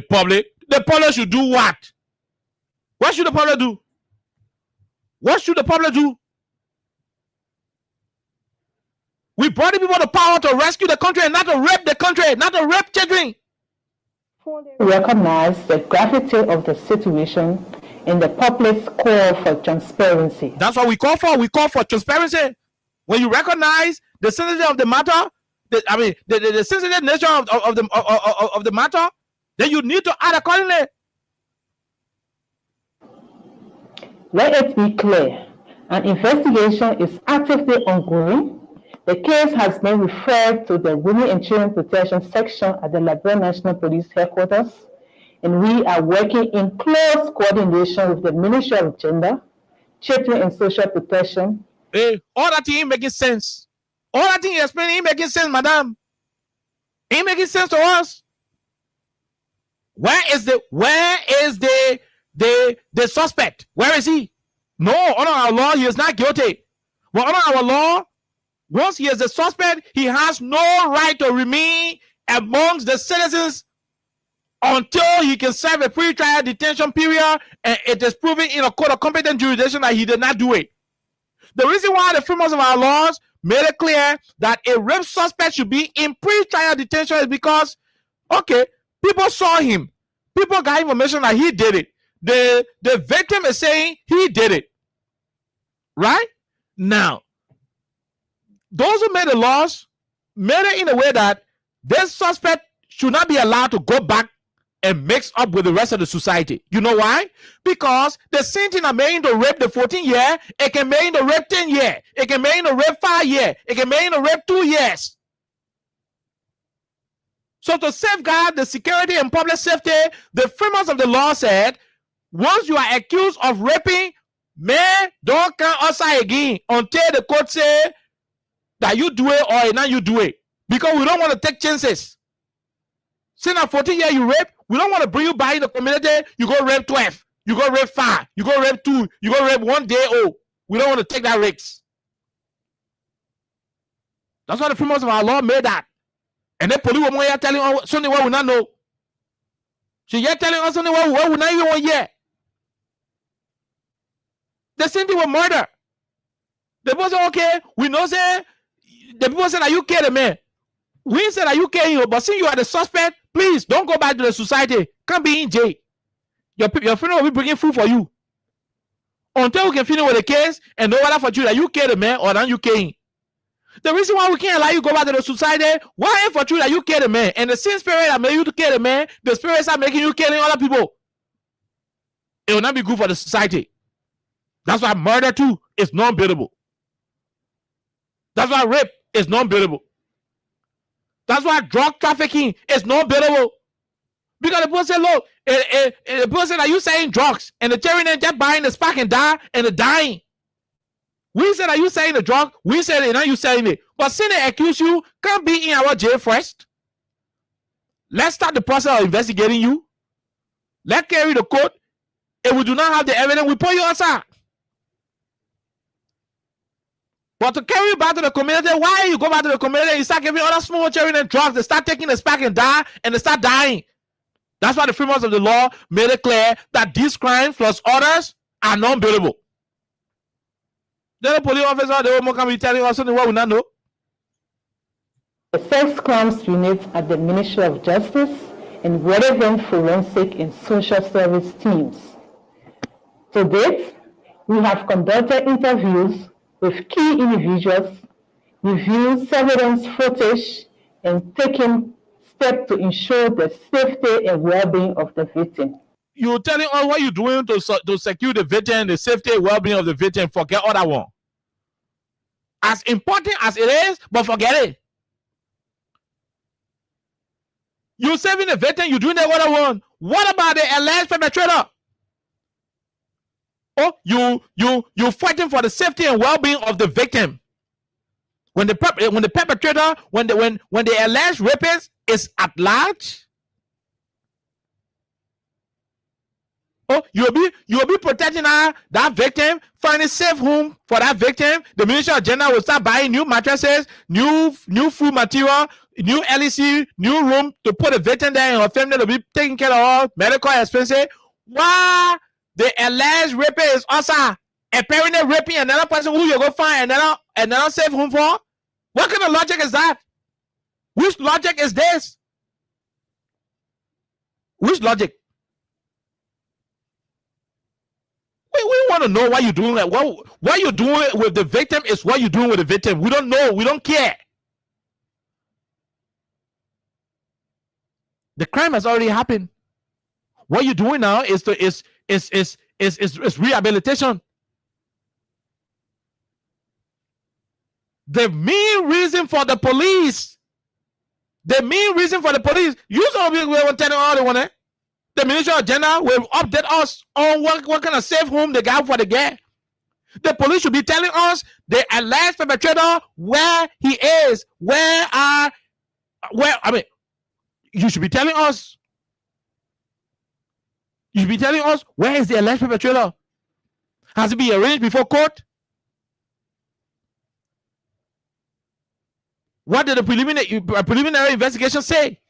public. The public should do what? What should the public do? What should the public do? We brought the people the power to rescue the country and not to rape the country, not to rape children. Recognize the gravity of the situation and the public's call for transparency. That's what we call for. We call for transparency. When you recognize the sensitivity of the matter, the sensitive nature of the matter, then you need to act accordingly. Let it be clear, an investigation is actively ongoing. The case has been referred to the Women and Children Protection Section at the Liberia National Police Headquarters, and we are working in close coordination with the Ministry of Gender, Children and Social Protection. Hey, all that thing ain't making sense. All that thing you're explaining ain't making sense, madam. Ain't making sense to us. Where is the suspect? Where is he? No, under our law, he is not guilty. But under our law, once he is a suspect, he has no right to remain amongst the citizens until he can serve a pre-trial detention period and it is proven in a court of competent jurisdiction that he did not do it. The reason why the frameworks of our laws made it clear that a rape suspect should be in pre-trial detention is because, okay, people saw him. People got information that he did it. The victim is saying he did it. Right? Now, those who made the laws made it in a way that this suspect should not be allowed to go back and mix up with the rest of the society. You know why? Because the same thing that made him to rape the 14-year, it can make him to rape 10 years. It can make him to rape 5 years. It can make him to rape 2 years. So to safeguard the security and public safety, the framers of the law said, once you are accused of raping, man, don't come outside again until the court say that you do it or not you do it. Because we don't want to take chances. Since at 14 years you rape, we don't want to bring you back in the community. You go rape 12. You go rape 5. You go rape 2. You go rape 1 day old. We don't want to take that risk. That's why the framers of our law made that. And then police were here telling us something what we not know. So you're telling us something what we not even want yet. The same thing with murder. The people say, okay, we know say, the people say that you kill the man. We said that you kill him, but since you are the suspect, please don't go back to the society. Can't be in jail. Your friend will be bringing food for you. Until we can finish with the case and know whether for you that you kill the man or that you kill him. The reason why we can't allow you to go back to the society, why for you that you kill the man? And the same spirit that made you to kill the man, the spirits are making you killing other people. It will not be good for the society. That's why murder too is non-billable. That's why rape is non-billable. That's why drug trafficking is non-billable. Because the person say, look, the person that you saying drugs, and the terrorist just buying the spark and die, and the dying. We said that you saying the drug, we said it, now you saying it. But since they accuse you, can't be in our jail first. Let's start the process of investigating you. Let's carry the court. If we do not have the evidence, we put you outside. But to carry you back to the community, why you go back to the community and you start giving other small children and drugs, they start taking the spark and die, and they start dying. That's why the framers of the law made it clear that these crimes plus others are non-billable. Then the police officer, they will come be telling us something what we not know. The sex crimes unit at the Ministry of Justice and relevant forensic and social service teams. To date, we have conducted interviews with key individuals, reviewed surveillance footage, and taken steps to ensure the safety and well-being of the victim. You're telling us what you're doing to secure the victim, the safety and well-being of the victim, forget all that one. As important as it is, but forget it. You're saving the victim, you're doing that what I want. What about the alleged perpetrator? Oh, you're fighting for the safety and well-being of the victim. When the perpetrator, when the alleged rapist is at large, oh, you'll be protecting that victim, finding safe home for that victim. The Ministry of Gender will start buying new mattresses, new food material, new LEC, new room to put the victim there and her family to be taking care of all medical expenses. Why? The alleged rapist is also apparently raping another person who you go find another safe home for? What kind of logic is that? Which logic is this? Which logic? We want to know what you're doing. What you're doing with the victim is what you're doing with the victim. We don't know. We don't care. The crime has already happened. What you're doing now is rehabilitation. The main reason for the police, you saw we were telling all the one, the Ministry of Gender will update us on what kind of safe home they got for the guy. The police should be telling us the alleged perpetrator where he is, you should be telling us. You should be telling us where is the alleged perpetrator. Has it been arranged before court? What did the preliminary investigation say?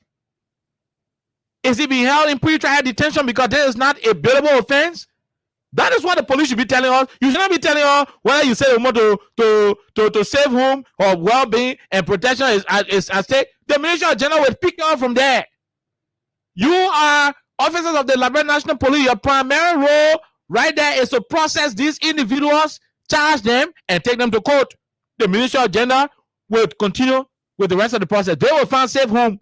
Is he being held in pre-trial detention because there is not a bailable offense? That is what the police should be telling us. You should not be telling us whether you say you want to save home or well-being and protection is at stake. The Minister General will pick you up from there. You are officers of the Liberia National Police. Your primary role right there is to process these individuals, charge them, and take them to court. The Minister General will continue with the rest of the process. They will find safe home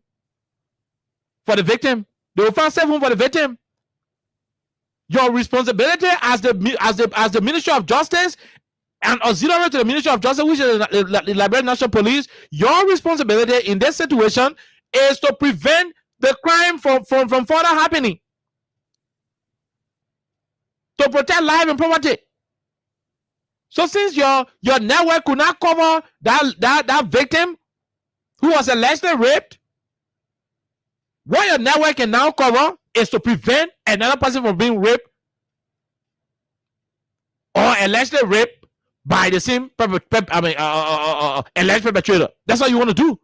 for the victim. They will find safe home for the victim. Your responsibility as the Ministry of Justice and auxiliary to the Ministry of Justice, which is the Liberia National Police, your responsibility in this situation is to prevent the crime from further happening, to protect life and property. So since your network could not cover that victim who was allegedly raped, what your network can now cover is to prevent another person from being raped or allegedly raped by the same alleged perpetrator. That's what you want to do.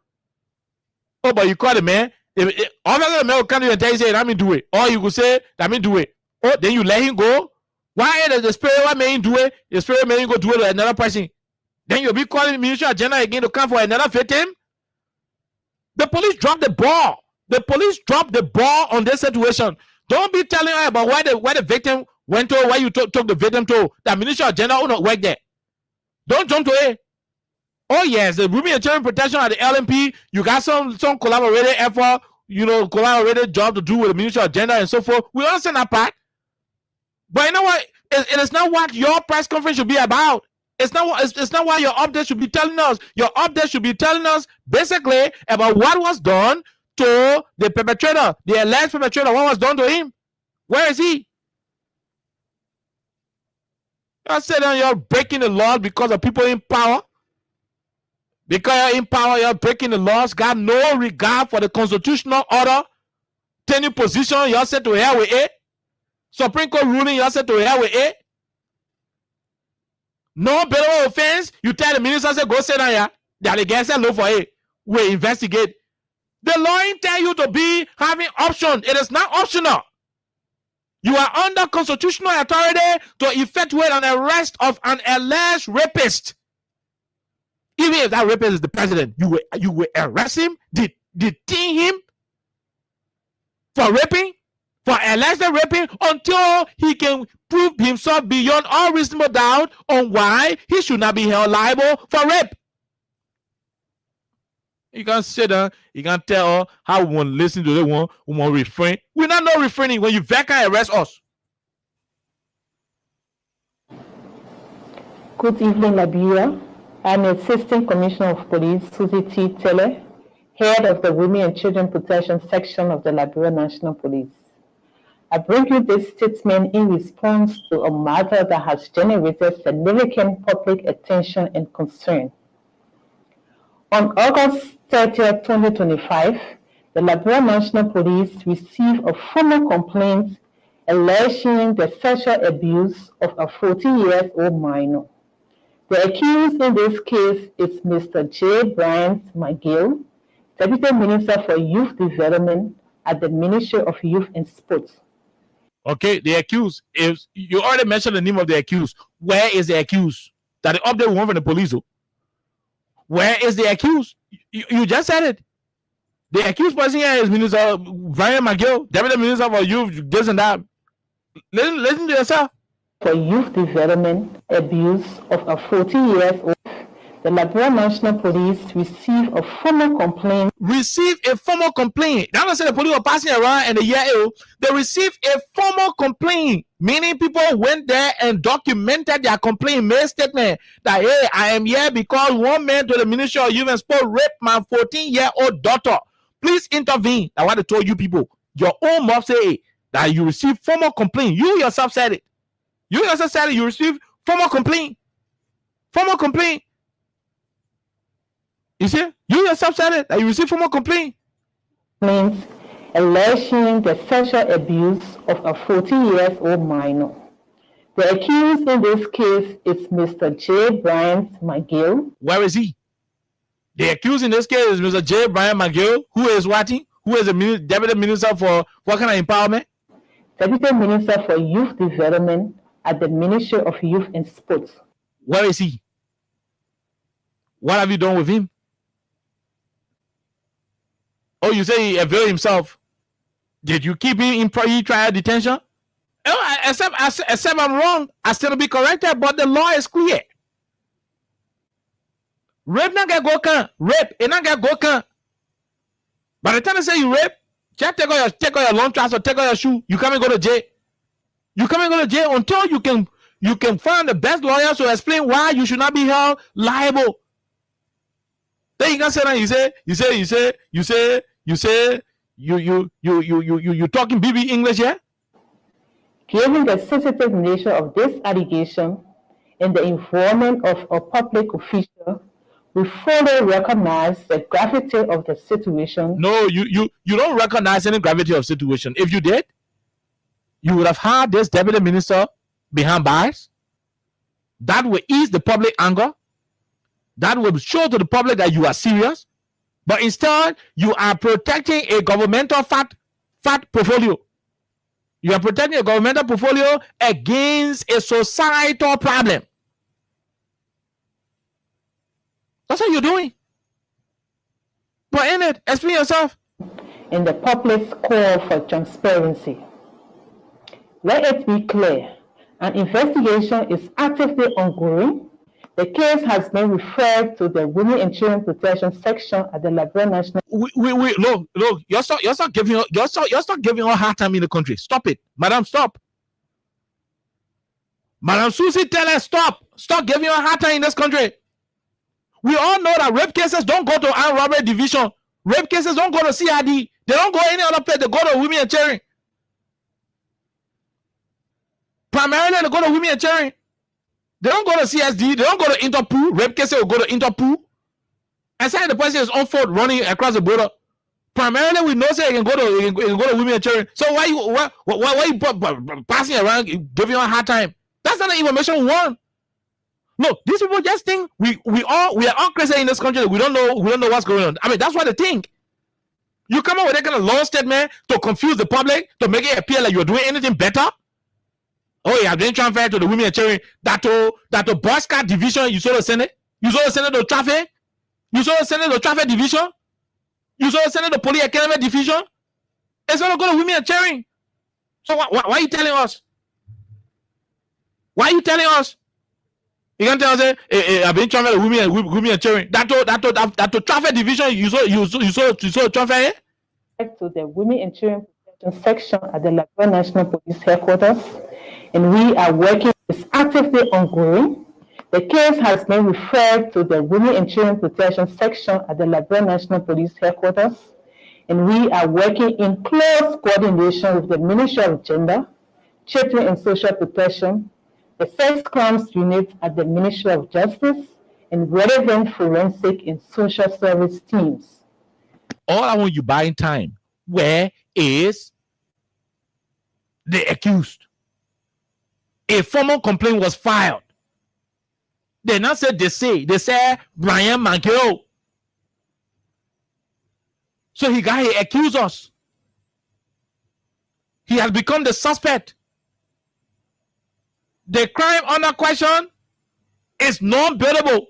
Oh, but you call the man. Obviously, the man will come to you and tell you, say, let me do it. Or you could say, let me do it. Oh, then you let him go. Why does the spirit what made him do it? The spirit made him go do it to another person. Then you'll be calling the Ministry of General again to come for another victim. The police dropped the ball. The police dropped the ball on this situation. Don't be telling her about where the victim went to, where you took the victim to. The Ministry of General will not work there. Don't jump to it. Oh yes, the Women and Children Protection at the LMP, you got some collaborated effort, collaborated job to do with the Ministry of Gender and so forth. We understand that part. But you know what? It is not what your press conference should be about. It's not what your update should be telling us. Your update should be telling us basically about what was done to the perpetrator, the alleged perpetrator, what was done to him. Where is he? I said you're breaking the laws because of people in power. Because you're in power, you're breaking the laws, got no regard for the constitutional order. Taking position, you're said to hell with it. Supreme Court ruling, you're said to hell with it. No bailable offense, you tell the minister, say, go sit down here. That again say look for it. We investigate. The law intends you to be having option. It is not optional. You are under constitutional authority to effectuate an arrest of an alleged rapist. Even if that rapist is the president, you will arrest him, detain him for raping, for allegedly raping, until he can prove himself beyond all reasonable doubt on why he should not be held liable for rape. You can sit down, you can tell her how we want to listen to the one who want to refrain. We're not no refraining when you can arrest us. Good evening, Liberia. I'm Assistant Commissioner of Police, Susie T. Tele, Head of the Women and Children Protection Section of the Liberia National Police. I bring you this statement in response to a matter that has generated significant public attention and concern. On August 30th, 2025, the Liberia National Police received a formal complaint alleging the sexual abuse of a 14-year-old minor. The accused in this case is Mr. J. Bryant McGill, Deputy Minister for Youth Development at the Ministry of Youth and Sports. Okay, the accused is, you already mentioned the name of the accused. Where is the accused? That the update we want from the police. Where is the accused? You just said it. The accused person here is Minister Brian McGill, Deputy Minister for Youth, this and that. Listen to yourself. For youth development abuse of a 14-year-old, the Liberia National Police received a formal complaint. Received a formal complaint. That's not saying the police were passing around and they received a formal complaint, meaning people went there and documented their complaint, made a statement that, hey, I am here because one man to the Ministry of Youth and Sport raped my 14-year-old daughter. Please intervene. I want to tell you people, your own mob say that you received formal complaint. You yourself said it. You yourself said it. You received formal complaint. Formal complaint. You see? You yourself said it. That you received formal complaint. Alleging the sexual abuse of a 14-year-old minor. The accused in this case is Mr. J. Bryant McGill. Where is he? The accused in this case is Mr. J. Bryant McGill, who is what? Who is the Deputy Minister for what kind of empowerment? Deputy Minister for Youth Development at the Ministry of Youth and Sports. Where is he? What have you done with him? Oh, you say he availed himself. Did you keep him in pre-trial detention? Oh, except I'm wrong, I still be corrected, but the law is clear. Rape not get go can. Rape it not get go can. By the time they say you rape, just take out your long trousers, take out your shoe. You come and go to jail. You come and go to jail until you can find the best lawyers to explain why you should not be held liable. Then you can say that you talking BB English here? Given the sensitive nature of this allegation and the involvement of a public official, we fully recognize the gravity of the situation. No, you don't recognize any gravity of situation. If you did, you would have had this deputy minister behind bars. That will ease the public anger. That will show to the public that you are serious. But instead, you are protecting a governmental fat portfolio. You are protecting a governmental portfolio against a societal problem. That's what you're doing. But in it, explain yourself. In the public's call for transparency. Let it be clear, an investigation is actively ongoing. The case has been referred to the Women and Children Protection Section at the Liberia National. Look, you're start giving her a hard time in the country. Stop it, madam. Stop. Madam Susie, tell her stop. Stop giving her a hard time in this country. We all know that rape cases don't go to armed robbery division. Rape cases don't go to CID. They don't go any other place. They go to Women and Children. Primarily, they go to Women and Children. They don't go to CSD. They don't go to Interpol. Rape cases will go to Interpol. And say the person is on foot running across the border. Primarily, we know say you can go to Women and Children. So why you passing around giving you a hard time? That's not the information we want. No, these people just think we are all crazy in this country. We don't know what's going on. I mean, that's what they think. You come up with that kind of law statement to confuse the public, to make it appear like you're doing anything better. Oh, yeah, then transfer to the Women and Children. That to Boy Scout division, you saw the Senate. You saw the Senate to traffic. You saw the Senate to traffic division. You saw the Senate to police academy division. It's going to go to Women and Children. So why are you telling us? Why are you telling us? You can tell us, I've been traveling with women and children. That to traffic division, you saw traffic. To the Women and Children Protection Section at the Liberia National Police Headquarters, and we are working. It's actively ongoing. The case has been referred to the Women and Children Protection Section at the Liberia National Police Headquarters, and we are working in close coordination with the Ministry of Gender, Children and Social Protection, the Sex Crimes Unit at the Ministry of Justice, and relevant forensic and social service teams. All I want you buying time. Where is the accused? A formal complaint was filed. They not said they say Brian Mankeo. So he accused us. He has become the suspect. The crime under question is non-bailable.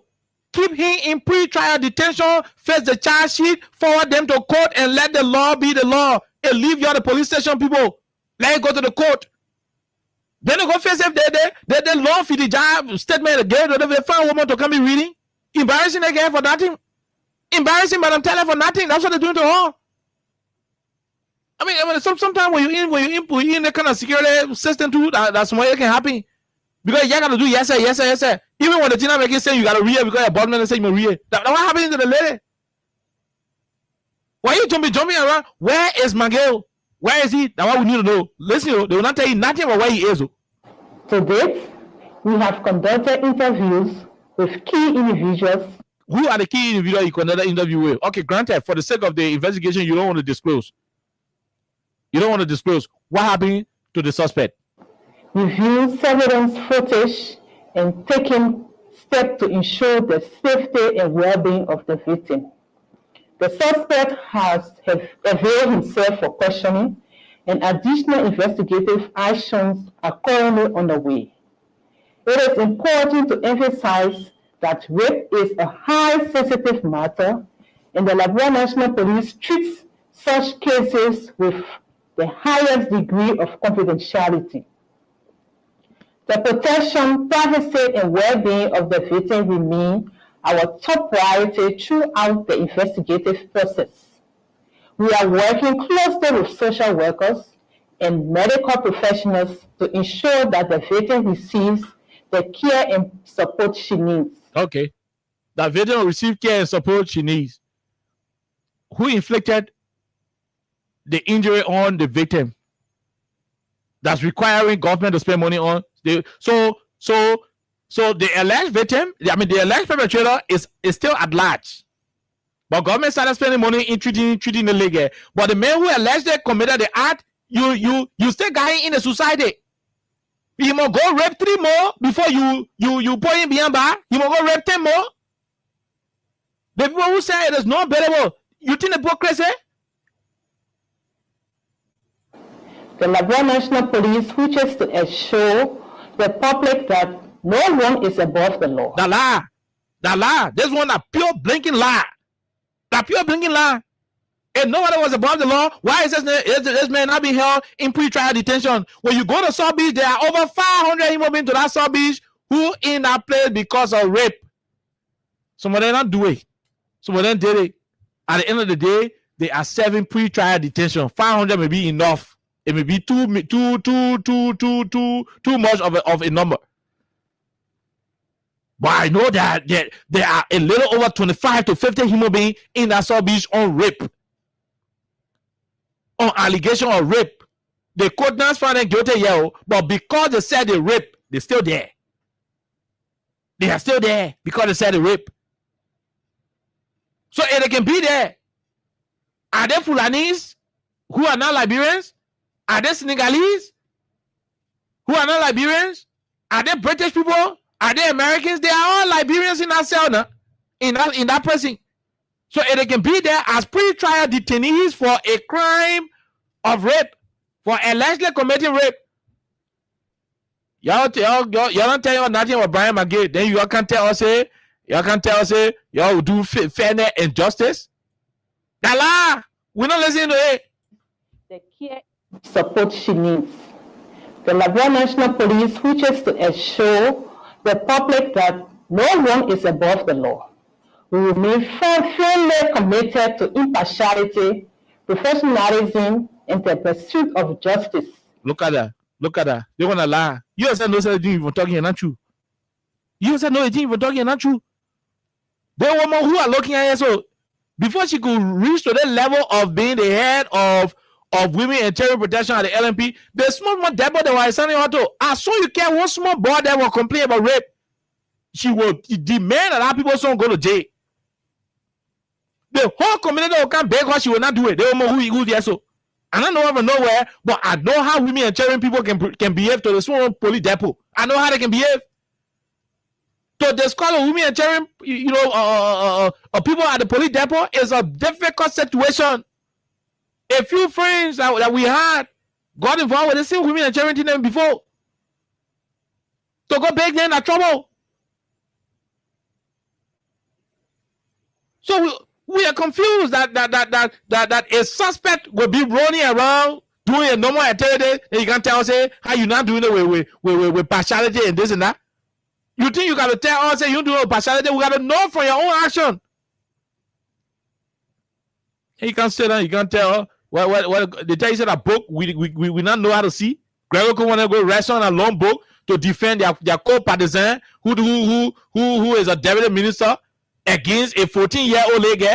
Keep him in pre-trial detention, face the charge sheet, forward them to court, and let the law be the law. And leave you at the police station, people. Let it go to the court. Then they go face if they law for the job statement again, or they find a woman to come be reading. Embarrassing again for nothing. Embarrassing, but I'm telling for nothing. That's what they're doing to her. I mean, sometimes when you're in the kind of security system too, that's why it can happen. Because you gotta do yes sir. Even when the team making say you gotta read because your board member say you read. That what happened to the lady? Why you jumping around? Where is Miguel? Where is he? That's what we need to know. Listen, they will not tell you nothing about where he is. To date, we have conducted interviews with key individuals. Who are the key individuals you conducted interview with? Okay, granted, for the sake of the investigation, you don't want to disclose. You don't want to disclose what happened to the suspect. Review surveillance footage and taking steps to ensure the safety and well-being of the victim. The suspect has availed himself for questioning, and additional investigative actions are currently underway. It is important to emphasize that rape is a high sensitive matter, and the Liberia National Police treats such cases with the highest degree of confidentiality. The protection, privacy, and well-being of the victim remain our top priority throughout the investigative process. We are working closely with social workers and medical professionals to ensure that the victim receives the care and support she needs. Okay. The victim will receive care and support she needs. Who inflicted the injury on the victim that's requiring government to spend money on? So the alleged victim, the alleged perpetrator is still at large. But government started spending money in treating the legal. But the man who allegedly committed the act, you still got him in the society. You must go rape 3 more before you put him behind bar. You must go rape 10 more. The people who say it is not bearable, you think the book crazy? The Liberia National Police wishes to assure the public that no one is above the law. The lie. This one a pure blinking lie. The pure blinking lie. If nobody was above the law, why is this man not being held in pre-trial detention? When you go to South Beach, there are over 500 human beings to that South Beach who in that place because of rape. Some of them not do it. Some of them did it. At the end of the day, they are serving pre-trial detention. 500 may be enough. It may be too much of a number. But I know that there are a little over 25 to 50 human beings in that South Beach on rape. On allegation of rape. The court now found them guilty, but because they said they rape, they're still there. They are still there because they said they rape. So if they can be there, are they Fulanese who are not Liberians? Are they Senegalese who are not Liberians? Are they British people? Are they Americans? They are all Liberians in that cell now, in that prison. So if they can be there as pre-trial detainees for a crime of rape, for allegedly committing rape. Y'all don't tell you nothing about Brian McGee. Then y'all can tell us, y'all will do fairness and justice. Dala, we're not listening to it. The care support she needs. The Liberia National Police wishes to assure the public that no one is above the law. We remain firmly committed to impartiality, professionalism, and the pursuit of justice. Look at that. They want to lie. You said no, they didn't even talking and not true. You said no, they didn't even talking and not true. There were more who are looking at her. So before she could reach to that level of being the head of women and child protection at the LMP, the small devil that was sending her to. I saw you care one small boy that will complain about rape. She will demand that our people don't go to jail. The whole community will come beg her, she will not do it. They don't know who there. So I don't know over nowhere, but I know how women and children people can behave to the small police depot. I know how they can behave. To discover women and children, people at the police depot is a difficult situation. A few friends that we had got involved with the same women and children to them before. To go back then, in trouble. So we are confused that a suspect will be running around doing a normal activity, and you can tell us how you not doing it with partiality and this and that. You think you got to tell us you do it with partiality? We got to know from your own action. And you can't say that. You can't tell. What they tell you said a book we not know how to see. Gregor could want to go rest on a long book to defend their co-partisan who is a deputy minister against a 14-year-old lady.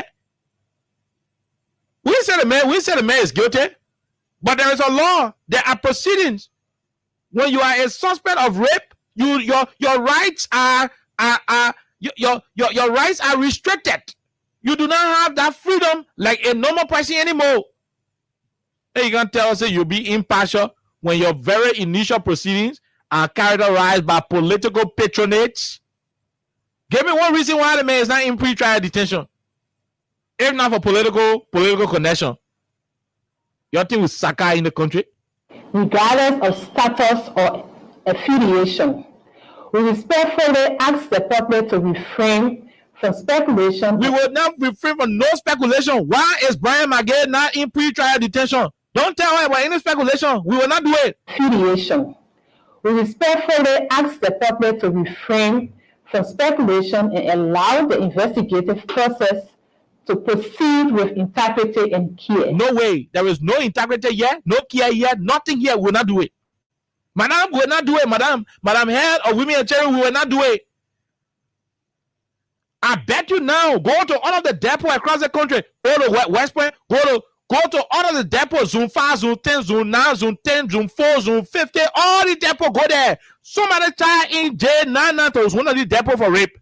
We said the man is guilty, but there is a law. There are proceedings. When you are a suspect of rape, your rights are your rights are restricted. You do not have that freedom like a normal person anymore. And you can tell us that you'll be impartial when your very initial proceedings are characterized by political patronage. Give me one reason why the man is not in pre-trial detention. If not for political connection, your thing will sucker in the country. Regardless of status or affiliation, We respectfully ask the public to refrain from speculation. We will not refrain from no speculation. Why is Brian McGee not in pre-trial detention? Don't tell her about any speculation. We will not do it. Affiliation. We respectfully ask the public to refrain from speculation and allow the investigative process to proceed with integrity and care. No way. There is no integrity here, no care here, nothing here. We will not do it. Madam, we will not do it. Madam Head of Women and Children, we will not do it. I bet you now, go to all of the depots across the country. Go to West Point, go to all of the depots, Zone 5, Zone 10, Zone 9, Zone 10, Zone 4, Zone 50, all the depots, go there. Somebody tie in J99 to one of the depots for rape.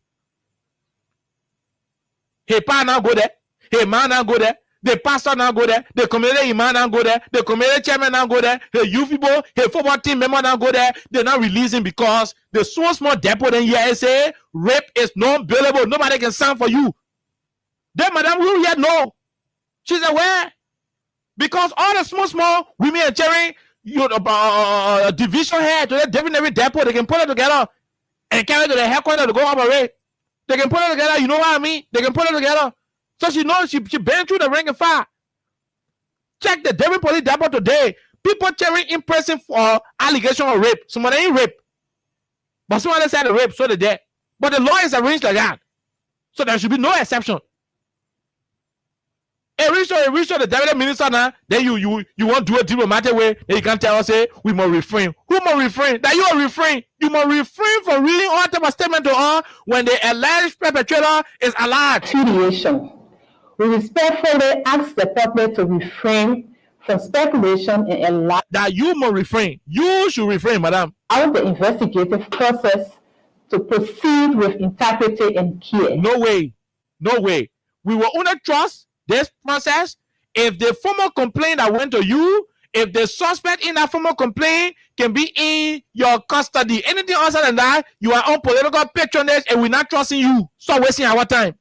Hey, pa now go there. Hey, man now go there. The pastor now go there. The community imam now go there. The community chairman now go there. Hey, youth people, hey, football team member now go there. They're not releasing because the small depot in here say rape is not billable. Nobody can sign for you. Then Madam Will yet know. She's aware. Because all the small women and children, division head to the different depot, they can put it together and carry it to the headquarters to go operate. They can put it together. You know what I mean? They can put it together. So she knows she been through the ring of fire. Check the Devon Police Depot today. People carrying in prison for allegation of rape. Somebody ain't rape. But somebody said the rape, so they dead. But the law is arranged like that. So there should be no exception. A reach to the deputy minister now, then you want to do a diplomatic way, then you can't tell us, say, we must refrain. Who must refrain? That you are refrain. You must refrain from reading all type of statement to her when the alleged perpetrator is alive. Affiliation. We respectfully ask the public to refrain from speculation and allow that you must refrain. You should refrain, madam. Allow the investigative process to proceed with integrity and care. No way. No way. We will only trust this process if the formal complaint that went to you, if the suspect in that formal complaint can be in your custody. Anything other than that, you are on political patronage and we're not trusting you. Stop wasting our time.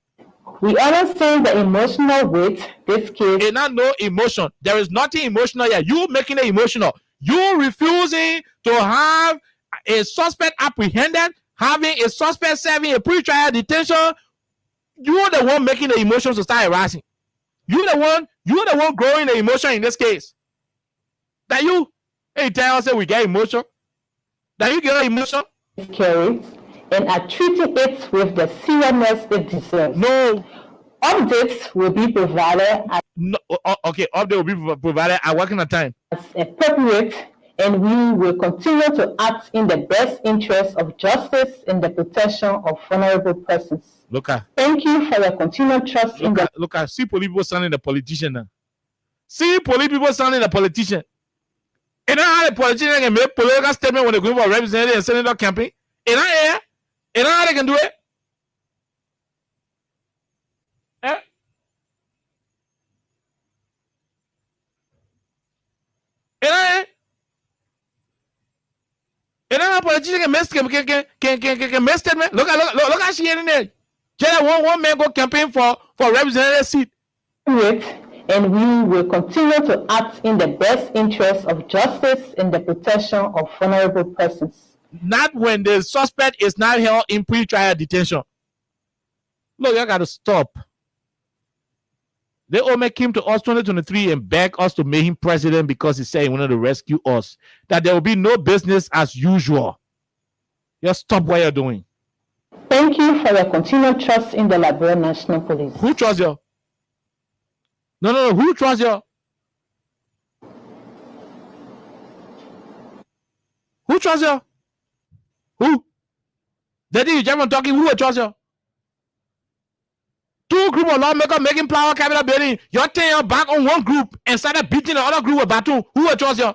We understand the emotional weight this case. It's not no emotion. There is nothing emotional here. You making it emotional. You refusing to have a suspect apprehended, having a suspect serving a pre-trial detention. You're the one making the emotions to start harassing. You're the one growing the emotion in this case. That you, hey, tell us that we get emotion. That you get emotion. Carries and are treating it with the seriousness it deserves. No. Updates will be provided no, okay, update will be provided at working time. As appropriate, and we will continue to act in the best interest of justice and the protection of vulnerable persons. Look at. Thank you for your continued trust in the. Look at. See police people sounding the politician now. See police people sounding the politician. You know how the politician can make political statement when they go for representative and senator campaign? You know how they can do it? Eh? You know how politician can make statement? Look at she in there. Just one man go campaign for representative seat. And we will continue to act in the best interest of justice and the protection of vulnerable persons. Not when the suspect is not held in pre-trial detention. Look, you got to stop. They all make him to us 2023 and beg us to make him president because he said he wanted to rescue us. That there will be no business as usual. Just stop what you're doing. Thank you for your continued trust in the Liberia National Police. Who trusts you? No. Who trusts you? Who trusts you? Who? Daddy, you German talking, who will trust you? Two group of lawmakers making power cabinet building. You're turning your back on one group and started beating the other group with baton. Who will trust you?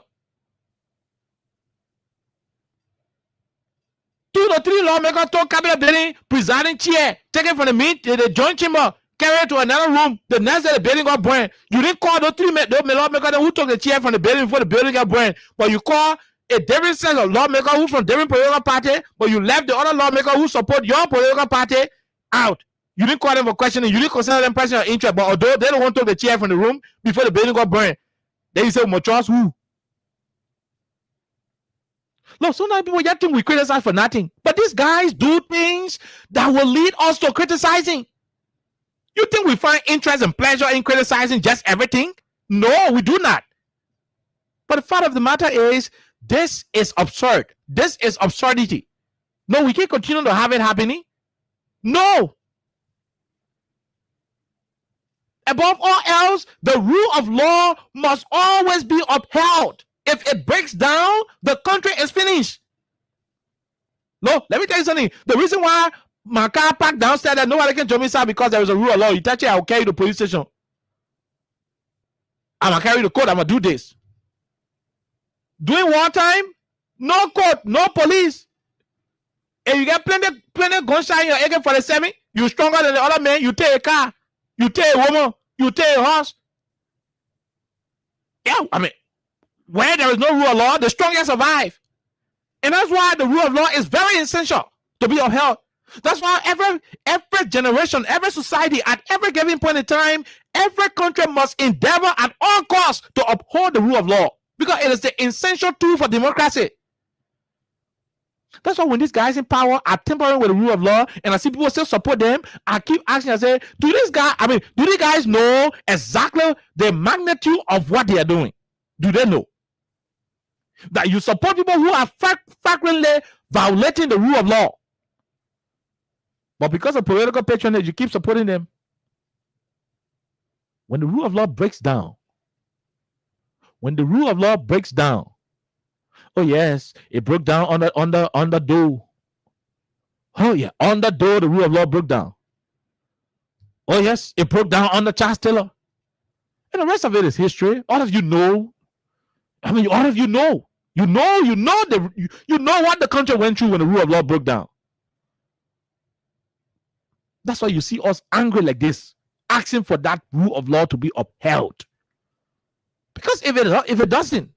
2 to 3 lawmakers took cabinet building, presiding chair, taken from the joint chamber, carried to another room. The next day the building got burned. You didn't call those lawmakers who took the chair from the building before the building got burned, but you call a different set of lawmakers who from different political party, but you left the other lawmakers who support your political party out. You didn't call them for questioning. You didn't consider them person of interest, but although they don't want to take the chair from the room before the building got burned, then you say, we must trust who? No, sometimes people just think we criticize for nothing. But these guys do things that will lead us to criticizing. You think we find interest and pleasure in criticizing just everything? No, we do not. But the fact of the matter is, this is absurd. This is absurdity. No, we can't continue to have it happening. No. Above all else, the rule of law must always be upheld. If it breaks down, the country is finished. No, let me tell you something. The reason why my car parked downstairs that nobody can join me inside because there is a rule of law. You touch it, I'll carry you to the police station. I'm going to carry the code. I'm going to do this. During wartime, no court, no police. And you get plenty gunshot in your AK-47, you're stronger than the other man. You take a car. You take a woman. You take a horse. Yeah, I mean, where there is no rule of law, the strongest survive. And that's why the rule of law is very essential to be upheld. That's why every generation, every society, at every given point in time, every country must endeavor at all costs to uphold the rule of law, because it is the essential tool for democracy. That's why when these guys in power are tampering with the rule of law, and I see people still support them, I keep asking, I say, do these guys know exactly the magnitude of what they are doing? Do they know that you support people who are frequently violating the rule of law? But because of political patronage, you keep supporting them. When the rule of law breaks down, oh yes, it broke down on the door. Oh yeah, on the door, the rule of law broke down. Oh yes, it broke down on the child stealer. And the rest of it is history. All of you know. I mean, all of you know. You know what the country went through when the rule of law broke down. That's why you see us angry like this, asking for that rule of law to be upheld. Because if it doesn't,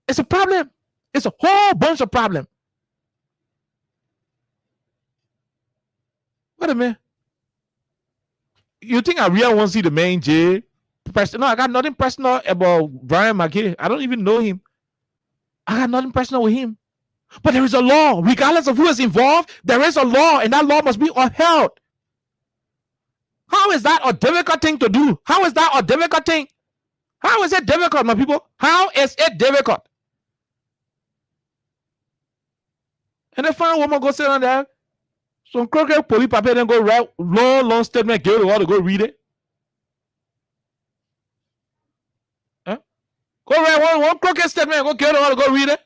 it's a problem. It's a whole bunch of problem. Wait a minute. You think I really want to see the main J? No, I got nothing personal about Brian McKay. I don't even know him. I got nothing personal with him. But there is a law. Regardless of who is involved, there is a law, and that law must be upheld. How is that a difficult thing to do? How is that a difficult thing? How is it difficult, my people? How is it difficult? And the fine woman go sit on there. Some crooked police paper then go write long statement, give the world to go read it. Huh? Go write one crooked statement, go give the world to go read it.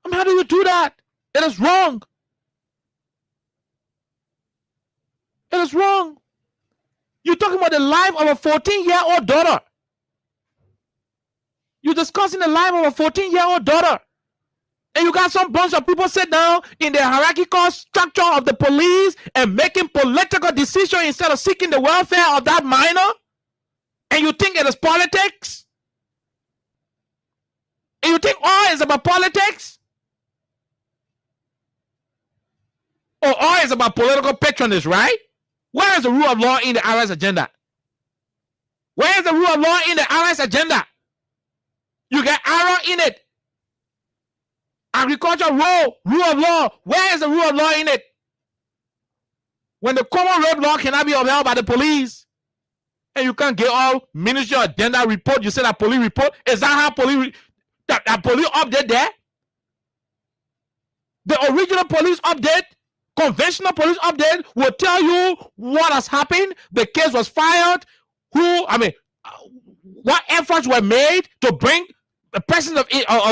I mean, how do you do that? It is wrong. It is wrong. You're talking about the life of a 14-year-old daughter. You're discussing the life of a 14-year-old daughter. And you got some bunch of people sit down in the hierarchical structure of the police and making political decisions instead of seeking the welfare of that minor. And you think it is politics? And you think all is about politics? Or all is about political patronage, right? Where is the rule of law in the IRS agenda? Where is the rule of law in the IRS agenda? You get error in it. Agriculture rule of law. Where is the rule of law in it? When the common road law cannot be upheld by the police, and you can't get all ministry agenda report, you say that police report. Is that how police that police update there? The original police update, conventional police update will tell you what has happened. The case was filed. What efforts were made to bring the persons of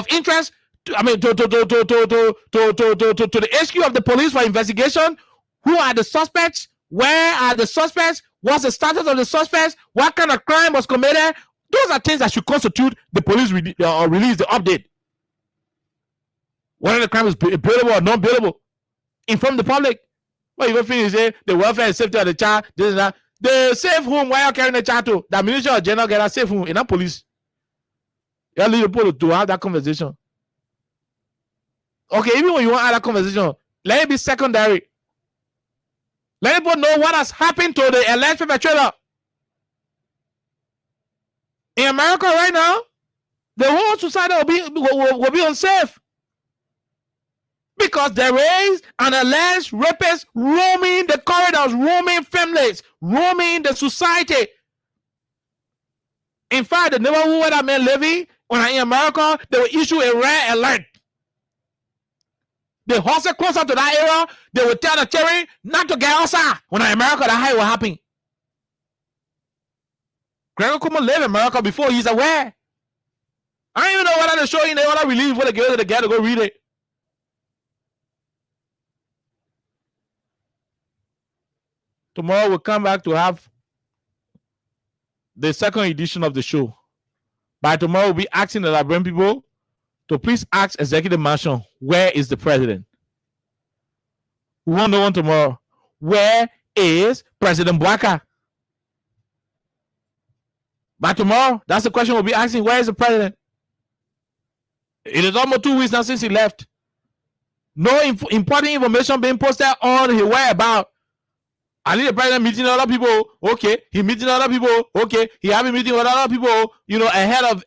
interest to the rescue of the police for investigation. Who are the suspects? Where are the suspects? What's the status of the suspects? What kind of crime was committed? Those are things that should constitute the police release the update. Whether the crime is bailable or non-bailable. Inform the public. Well, you go finish say the welfare and safety of the child, this and that. The safe home, why you carrying the child to? The ministry of general get a safe home in a police. You leave people to have that conversation. Okay, even when you want to have that conversation, let it be secondary. Let people know what has happened to the alleged perpetrator. In America right now, the whole society will be unsafe. Because there is an alleged rapist roaming the corridors, roaming families, roaming the society. In fact, the neighborhood where that man living, when I'm in America, they will issue a red alert. They hustle closer to that area, they will tell the terrain not to get outside. When I'm in America, that's how it will happen. Gregor couldn't live in America before he's aware. I don't even know whether they show you they want to release before they give it to the guy to go read it. Tomorrow we'll come back to have the second edition of the show. By tomorrow, we'll be asking the Liberian people to please ask Executive Mansion, where is the president? We won't know one tomorrow. Where is President Bwaka? By tomorrow, that's the question we'll be asking. Where is the president? It is almost 2 weeks now since he left. No important information being posted on his whereabouts. I need the president meeting other people. Okay, he meeting other people. Okay, he having meeting with other people. You know, ahead of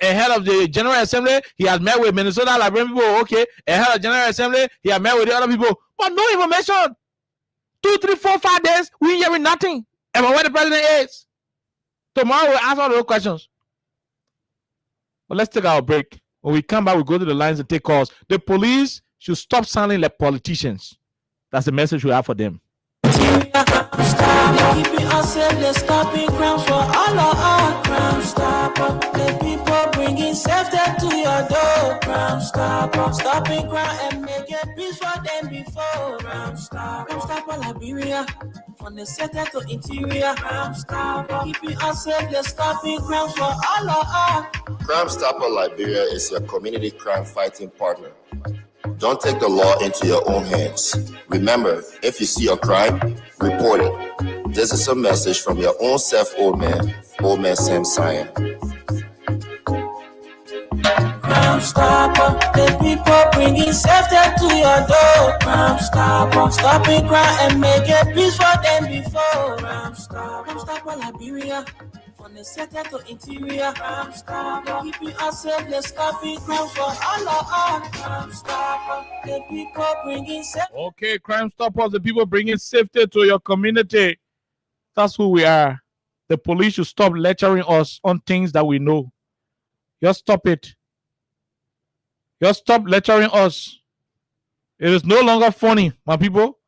the General Assembly, he has met with Minnesota Liberian people. Okay, ahead of General Assembly, he has met with the other people, but no information. 2, 3, 4, 5 days, we ain't hearing nothing about where the president is. Tomorrow we'll ask all those questions. But let's take our break. When we come back, we'll go to the lines and take calls. The police should stop sounding like politicians. That's the message we have for them. Keeping us safe, stopping crimes for all of our crime stopper. The people bringing safety to your door. Crime stopper, stopping crime and making peace for them before. Crime stopper Liberia, from the center to interior. Crime stopper, keeping us safe, stopping crimes for all of our. Crime Stopper Liberia is your community crime fighting partner. Don't take the law into your own hands. Remember, if you see a crime, report it. This is a message from your own self, old man Sam Cyan. Crime Stopper, the people bringing safety to your door. Crime Stopper, stopping crime and making peace for them before. Crime Stopper Liberia, from the center to interior. Crime Stopper, keeping us safe, stopping crime for all of us. Crime Stopper, the people bringing safety. Okay, Crime Stoppers, the people bringing safety to your community. That's who we are. The police should stop lecturing us on things that we know. Just stop it. Just stop lecturing us. It is no longer funny, my people.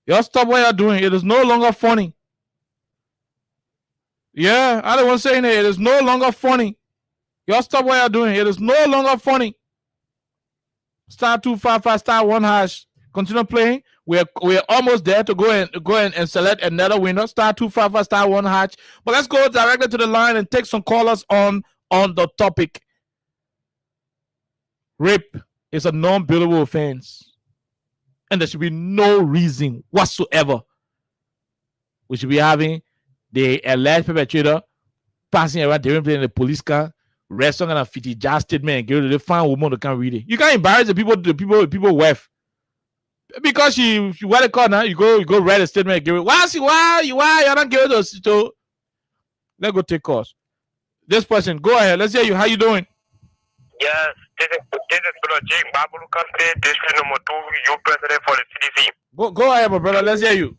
Just stop what you're doing. It is no longer funny. Yeah, I don't want to say it. It is no longer funny. Just stop what you're doing. It is no longer funny. *255 *1#. Continue playing. We're almost there to go and select another winner. *255 *1#. But let's go directly to the line and take some callers on the topic. Rape is a non-billable offense, and there should be no reason whatsoever we should be having the alleged perpetrator passing around different place in the police car, resting on a 50 jazz statement and give it to the fine woman who can't read it. You can't embarrass the people wife. Because you what they call now, you go write a statement and give it. Why you don't give it to let's go take calls. This person, go ahead. Let's hear you. How you doing? Yes, this is Brother Jake Babulu State, District number 2, you president for the CDC. Go ahead, my brother. Let's hear you.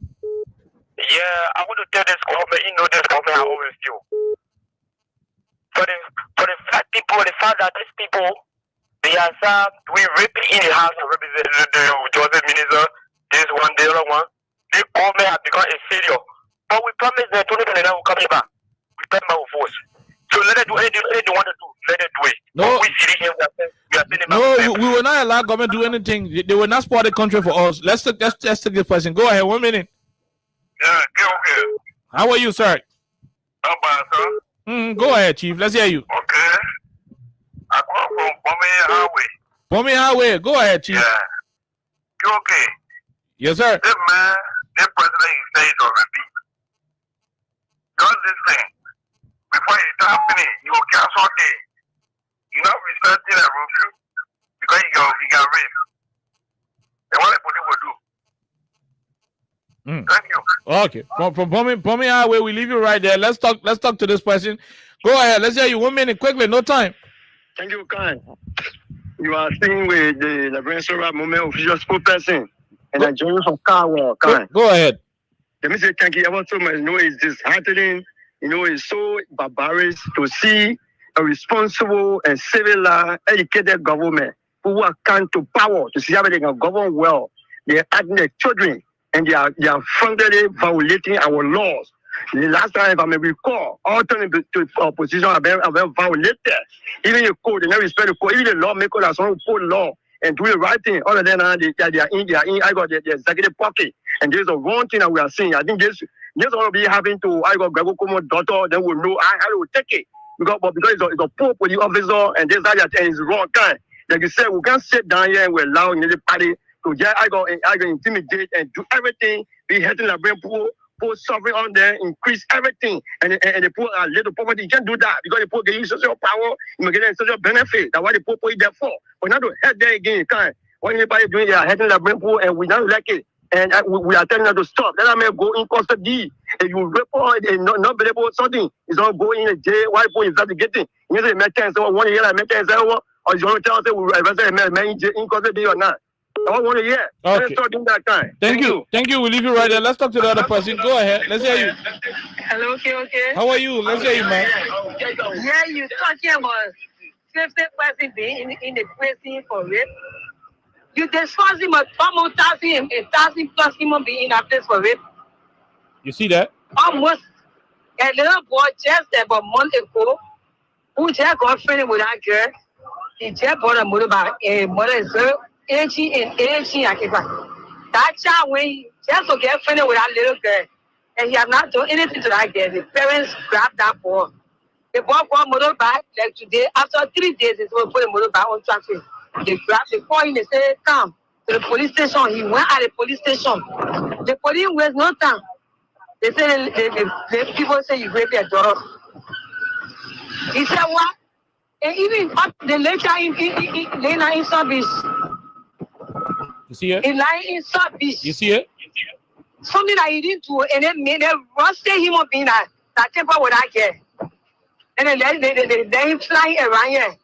Yeah, I want to tell this government, this government I always feel. For the fact that these people, they are we raping in the house of representative, the Joseph Minister, this one, the other one. The government has become a failure. But we promise that 2029 will come back. We come back with force. So let it do anything they want to do. Let it do it. No, we will not allow government to do anything. They will not support the country for us. Let's take this person. Go ahead. 1 minute. Yeah, okay. How are you, sir? Not bad, sir. Go ahead, Chief. Let's hear you. Okay. I come from Bombay Highway. Bombay Highway. Go ahead, Chief. Yeah. You okay? Yes, sir. This man, this president, he says already. Just this thing. Before it's happening, you will cancel it. You're not respecting a review because you got raped. Then what the police will do? Thank you. Okay. From Bombay Highway, we leave you right there. Let's talk to this person. Go ahead. Let's hear you. 1 minute, quickly. No time. Thank you, Khan. You are staying with the Liberian Sora Movement official spokesperson, and I join you from Kawa, Khan. Go ahead. Let me say thank you ever so much. You know, it's disheartening. You know, it's so barbarous to see a responsible and civilized, educated government who are come to power to see how they can govern well. They are acting their children, and they are frankly violating our laws. The last time, if I may recall, all turning to opposition have been violated. Even the code, they never respect the code. Even the lawmakers are some code law and do the right thing. Other than that, they are in. I got the executive pocket, and there's a wrong thing that we are seeing. I think this will be having to. I got Grego Kumo's daughter. Then we'll know how to take it because it's a poor police officer, and this and it's wrong kind. Like you said, we can't sit down here and we allow the party to just I go intimidate and do everything. Be heading the brain pool. Put suffering on there, increase everything, and the poor are little poverty. You can't do that because the poor get you social power, you get a social benefit. That's why the poor is there for. But not to head there again, you can't. What anybody doing, they are heading the brain pool, and we don't like it. And we are telling them to stop. Let them go in custody. And you report and not be able to something. It's not going in jail. Why poor is getting? You say, make sense. 1 year, make sense. Or you want to tell us we arrest in custody or not? I want to hear. Okay. Let's start doing that time. Thank you. Thank you. We'll leave you right there. Let's talk to the other person. Go ahead. Let's hear you. Hello, okay. How are you? Let's hear you, man. Yeah, you talking about 50% being in the prison for rape. You discuss him almost 1,000 plus human being in a place for rape. You see that? Almost a little boy just about a month ago who just got friendly with that girl. He just bought a motorbike. A mother 18 that child when he just to get friendly with that little girl and he have not done anything to that girl. The parents grabbed that boy. The boy bought motorbike like today. After 3 days, they will put a motorbike on traffic. They grabbed the boy and they said, come to the police station. He went at the police station. The police wastes no time. They said the people say you raped their daughter. He said what? And even up the later in South Beach. You see it? In lying in South Beach. You see it? Something that he didn't do, and then made them rusted him up in that temper with that girl. And then they him flying around here.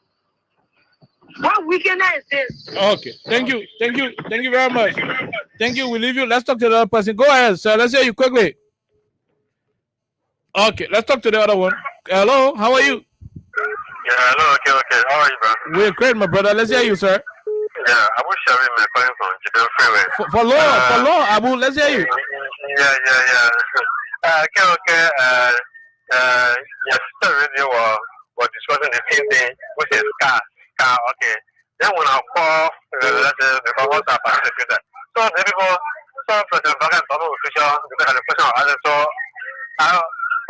What wickedness is this? Okay. Thank you. Thank you. Thank you very much. Thank you. We'll leave you. Let's talk to the other person. Go ahead, sir. Let's hear you quickly. Okay. Let's talk to the other one. Hello. How are you? Yeah, hello. Okay. How are you, bro? We're great, my brother. Let's hear you, sir. Yeah, I was sharing my calling from Jibel Freeway. For law, Abu, let's hear you. Yeah. Okay. Yesterday radio was discussing the same thing, which is car. Okay. Then when I call, the WhatsApp, I said that. So the people, for the back and official, because the question I so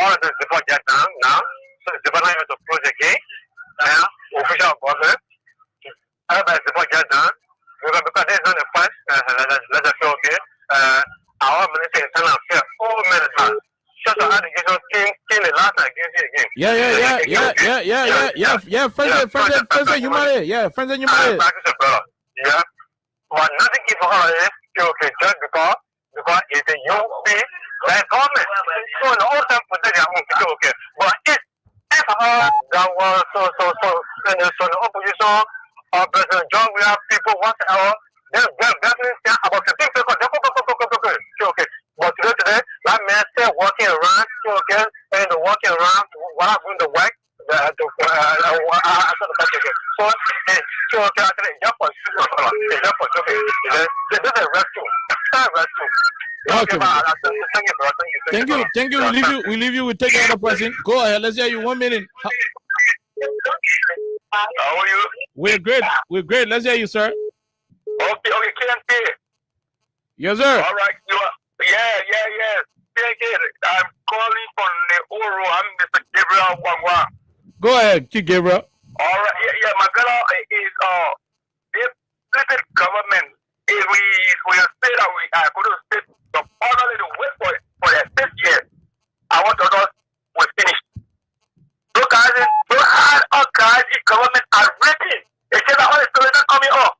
all of this before get down now. So the banana to project again. Now official government. Everybody's before get done. Because they're not the first, let us say, okay, our minister is telling us, all ministers, just an allegation came the last time against you again. Yeah. Friends and human. Yeah. But nothing is for her, okay, just because it's a UP, that government. So the whole time put their own people, okay. But if that was so the opposition, President John, we have people, whatever, they're definitely about 15 people. Okay. But today, that man still walking around, okay, and walking around while doing the work. So, Thank you. We leave you. We take another person. Go ahead. Let's hear you. 1 minute. How are you? We're great. Let's hear you, sir. Okay, KMK. Yes, sir. All right, yeah. KMK, I'm calling from the Oro. I'm Mr. Gabriel Wangwa. Go ahead, Gabriel. All right, yeah. My brother is the government. If we say that we are going to state the orderly to wait for the 6 years, I want to know we finished. So guys, the government are ready. They say that all the stories are coming up.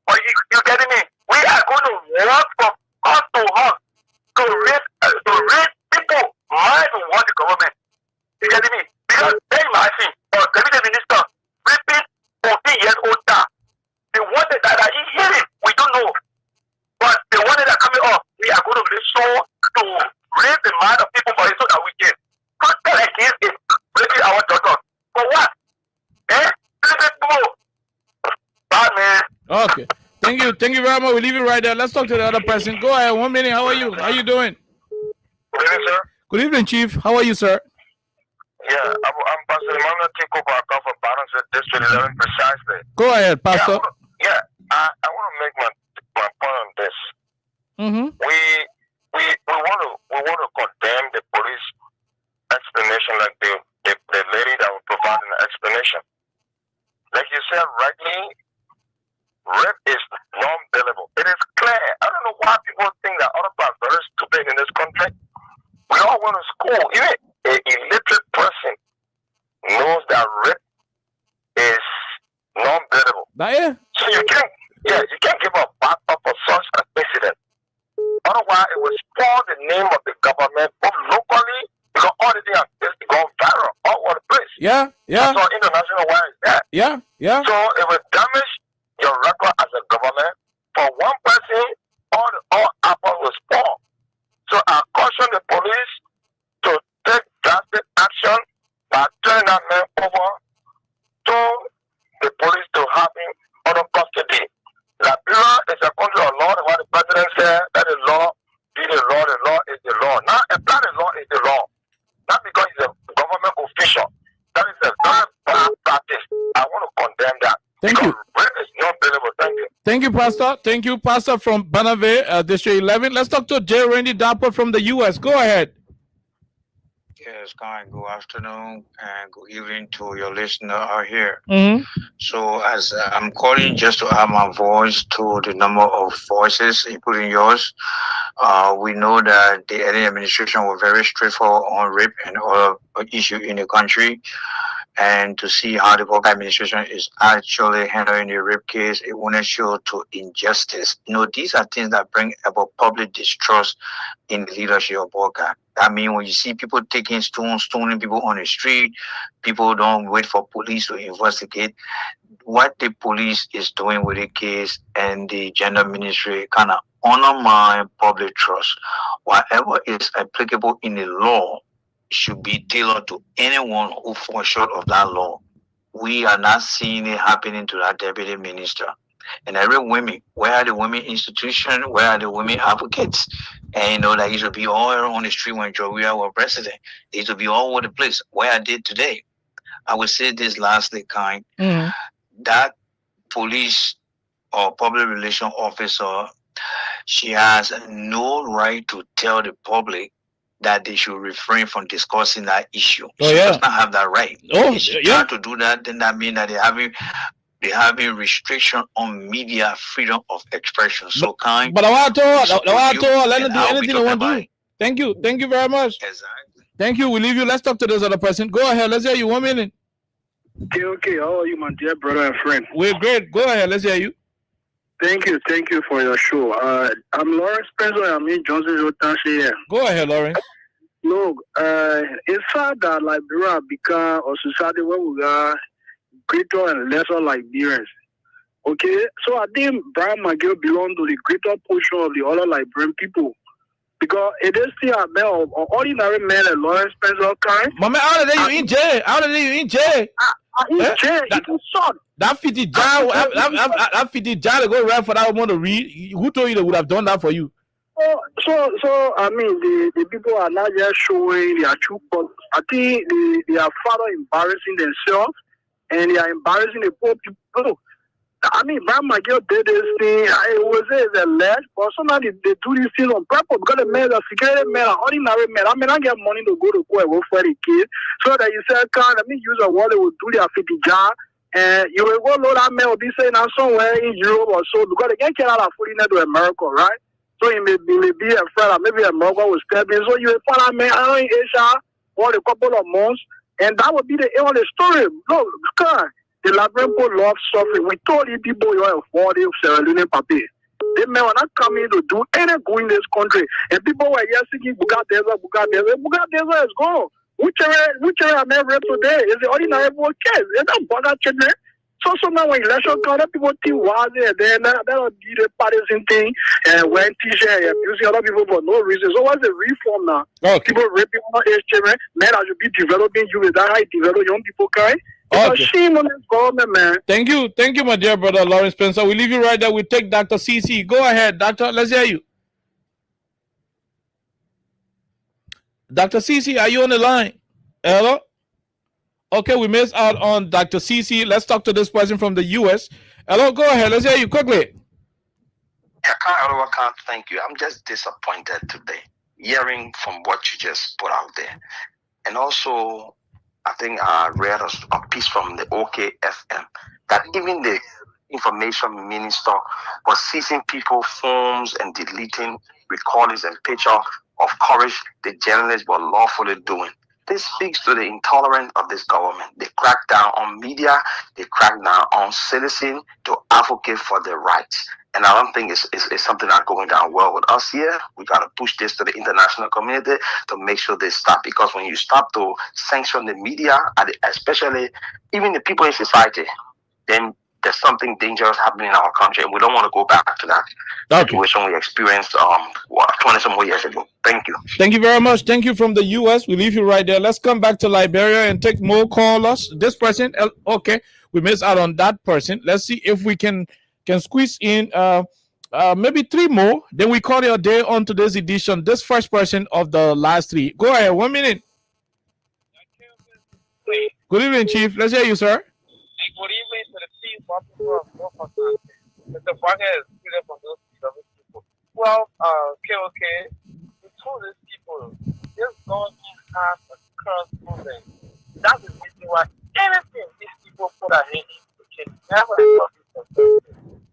But you getting me? We are going to work from us to us to raise people mind to want the government. You getting me? Because they might Thank you very much. We'll leave it right there. Let's talk to the other person. Go ahead. 1 minute. How are you? How you doing? Good evening, sir. Good evening, Chief. How are you, sir? Yeah, I'm Pastor Emmanuel Tikoba. I come from Balance District 11 precisely. Go ahead, Pastor. I want to make my point on this. Mm-hmm. We want to condemn the police explanation, like the lady that will provide an explanation. Like you said rightly, rape is non-billable. It is clear. I don't know why people think that other people are very stupid in this country. We all went to school. Even an illiterate person knows that rape is non-billable. So you can't give a back up for such an incident. Otherwise, it will spoil the name of the government, both locally, because all the things are going viral all over the place. Yeah. That's all international wise that. Yeah. So it will damage your record as a government. For one person, all apples will spoil. So I caution the police to take drastic action by turning that man over to the police to have him under custody. Liberia is a country of law. What the president said, that the law be the law is the law. Now, apply the law is the law. Not because he's a government official. That is a very bad practice. I want to condemn that. Thank you. Rape is not billable. Thank you. Thank you, Pastor. Thank you, Pastor from Banave, District 11. Let's talk to J. Randy Dapper from the U.S. Go ahead. Yes, good afternoon and good evening to your listener out here. Mm-hmm. So as I'm calling just to add my voice to the number of voices, including yours, we know that the Eden administration was very straightforward on rape and other issues in the country. And to see how the Volker administration is actually handling the rape case, it won't show to injustice. These are things that bring about public distrust in the leadership of Volker. I mean, when you see people taking stoning people on the street, people don't wait for police to investigate. What the police is doing with the case and the gender ministry kind of undermine public trust. Whatever is applicable in the law should be tailored to anyone who falls short of that law. We are not seeing it happening to that deputy minister. And every women, where are the women institution? Where are the women advocates? And that used to be all on the street when Joria was president. They used to be all over the place. Where are they today? I would say this lastly, that police or public relation officer, she has no right to tell the public that they should refrain from discussing that issue. She does not have that right. If she try to do that, then that means that they having restriction on media freedom of expression. So but I want to let them do anything they want to do. Thank you very much. Exactly. Thank you. We leave you. Let's talk to this other person. Go ahead. Let's hear you. 1 minute. Okay. How are you, my dear brother and friend? We're great. Go ahead. Let's hear you. Thank you for your show. I'm Lawrence Spencer. I'm in Johnson here. Go ahead, Lawrence. Look, it's sad that Liberia become a society where we are greater and lesser Liberians. Okay, so I think Brian McGill belongs to the greater portion of the other Liberian people. Because it is still a man of ordinary man and Lawrence Spencer kind. Mama, how did you in jail? In jail. It was short. That 50 jar, that 50 jar to go around for that woman to read. Who told you they would have done that for you? So I mean, the people are not just showing their true colors. I think they are further embarrassing themselves and they are embarrassing the poor people. I mean, Brian McGill did this thing. I would say it's alleged, but sometimes they do these things on purpose because the men are security men, are ordinary men. I mean, I get money to go to court and work for the kids. So that you say, let me use a word, they will do their 50 jar. And you will go load that man will be saying that somewhere in Europe or so because they can't get out of fully to America, right? So he may be a friend, or maybe America will step in. So you will find that man in Asia for a couple of months, and that would be the end of the story. Look, God. The Liberian people love suffering. We told you people you are a 40 of Sierra Leone papi. They may not come in to do any good in this country. And people were just thinking, Bugadeza is gone. Whichever I may read today is the ordinary boy case. It's not bother children. So now when election comes, people think was it, then that'll be the partisan thing, and wearing t-shirt and abusing other people for no reason. So what's the reform now? Okay. People raping other age children, men that should be developing you with that how you develop young people kind. It's a shame on this government, man. Thank you, my dear brother Lawrence Spencer. We leave you right there. We take Dr. CC. Go ahead, Doctor. Let's hear you. Dr. CC, are you on the line? Hello? Okay, we missed out on Dr. CC. Let's talk to this person from the US. Hello, go ahead. Let's hear you quickly. I can't thank you. I'm just disappointed today, hearing from what you just put out there. And also, I think I read a piece from the OKFM that even the information minister was seizing people's phones and deleting recordings and pictures of courage the journalists were lawfully doing. This speaks to the intolerance of this government. They crack down on media, they crack down on citizens to advocate for their rights. And I don't think it's something that's going down well with us here. We got to push this to the international community to make sure they stop. Because when you stop to sanction the media, especially even the people in society, then there's something dangerous happening in our country. And we don't want to go back to that situation we experienced 20-some more years ago. Thank you. Thank you very much. Thank you from the US. We leave you right there. Let's come back to Liberia and take more callers. This person, okay, we missed out on that person. Let's see if we can squeeze in maybe 3 more. Then we call it a day on today's edition. This first person of the last 3. Go ahead. 1 minute. Good evening, Chief. Let's hear you, sir. Good evening to the chief officer of Mr. Barnes is from those people. Well, KOK, we told these people this government has a curse movement. That's the reason why anything these people put a hand into can never be successful.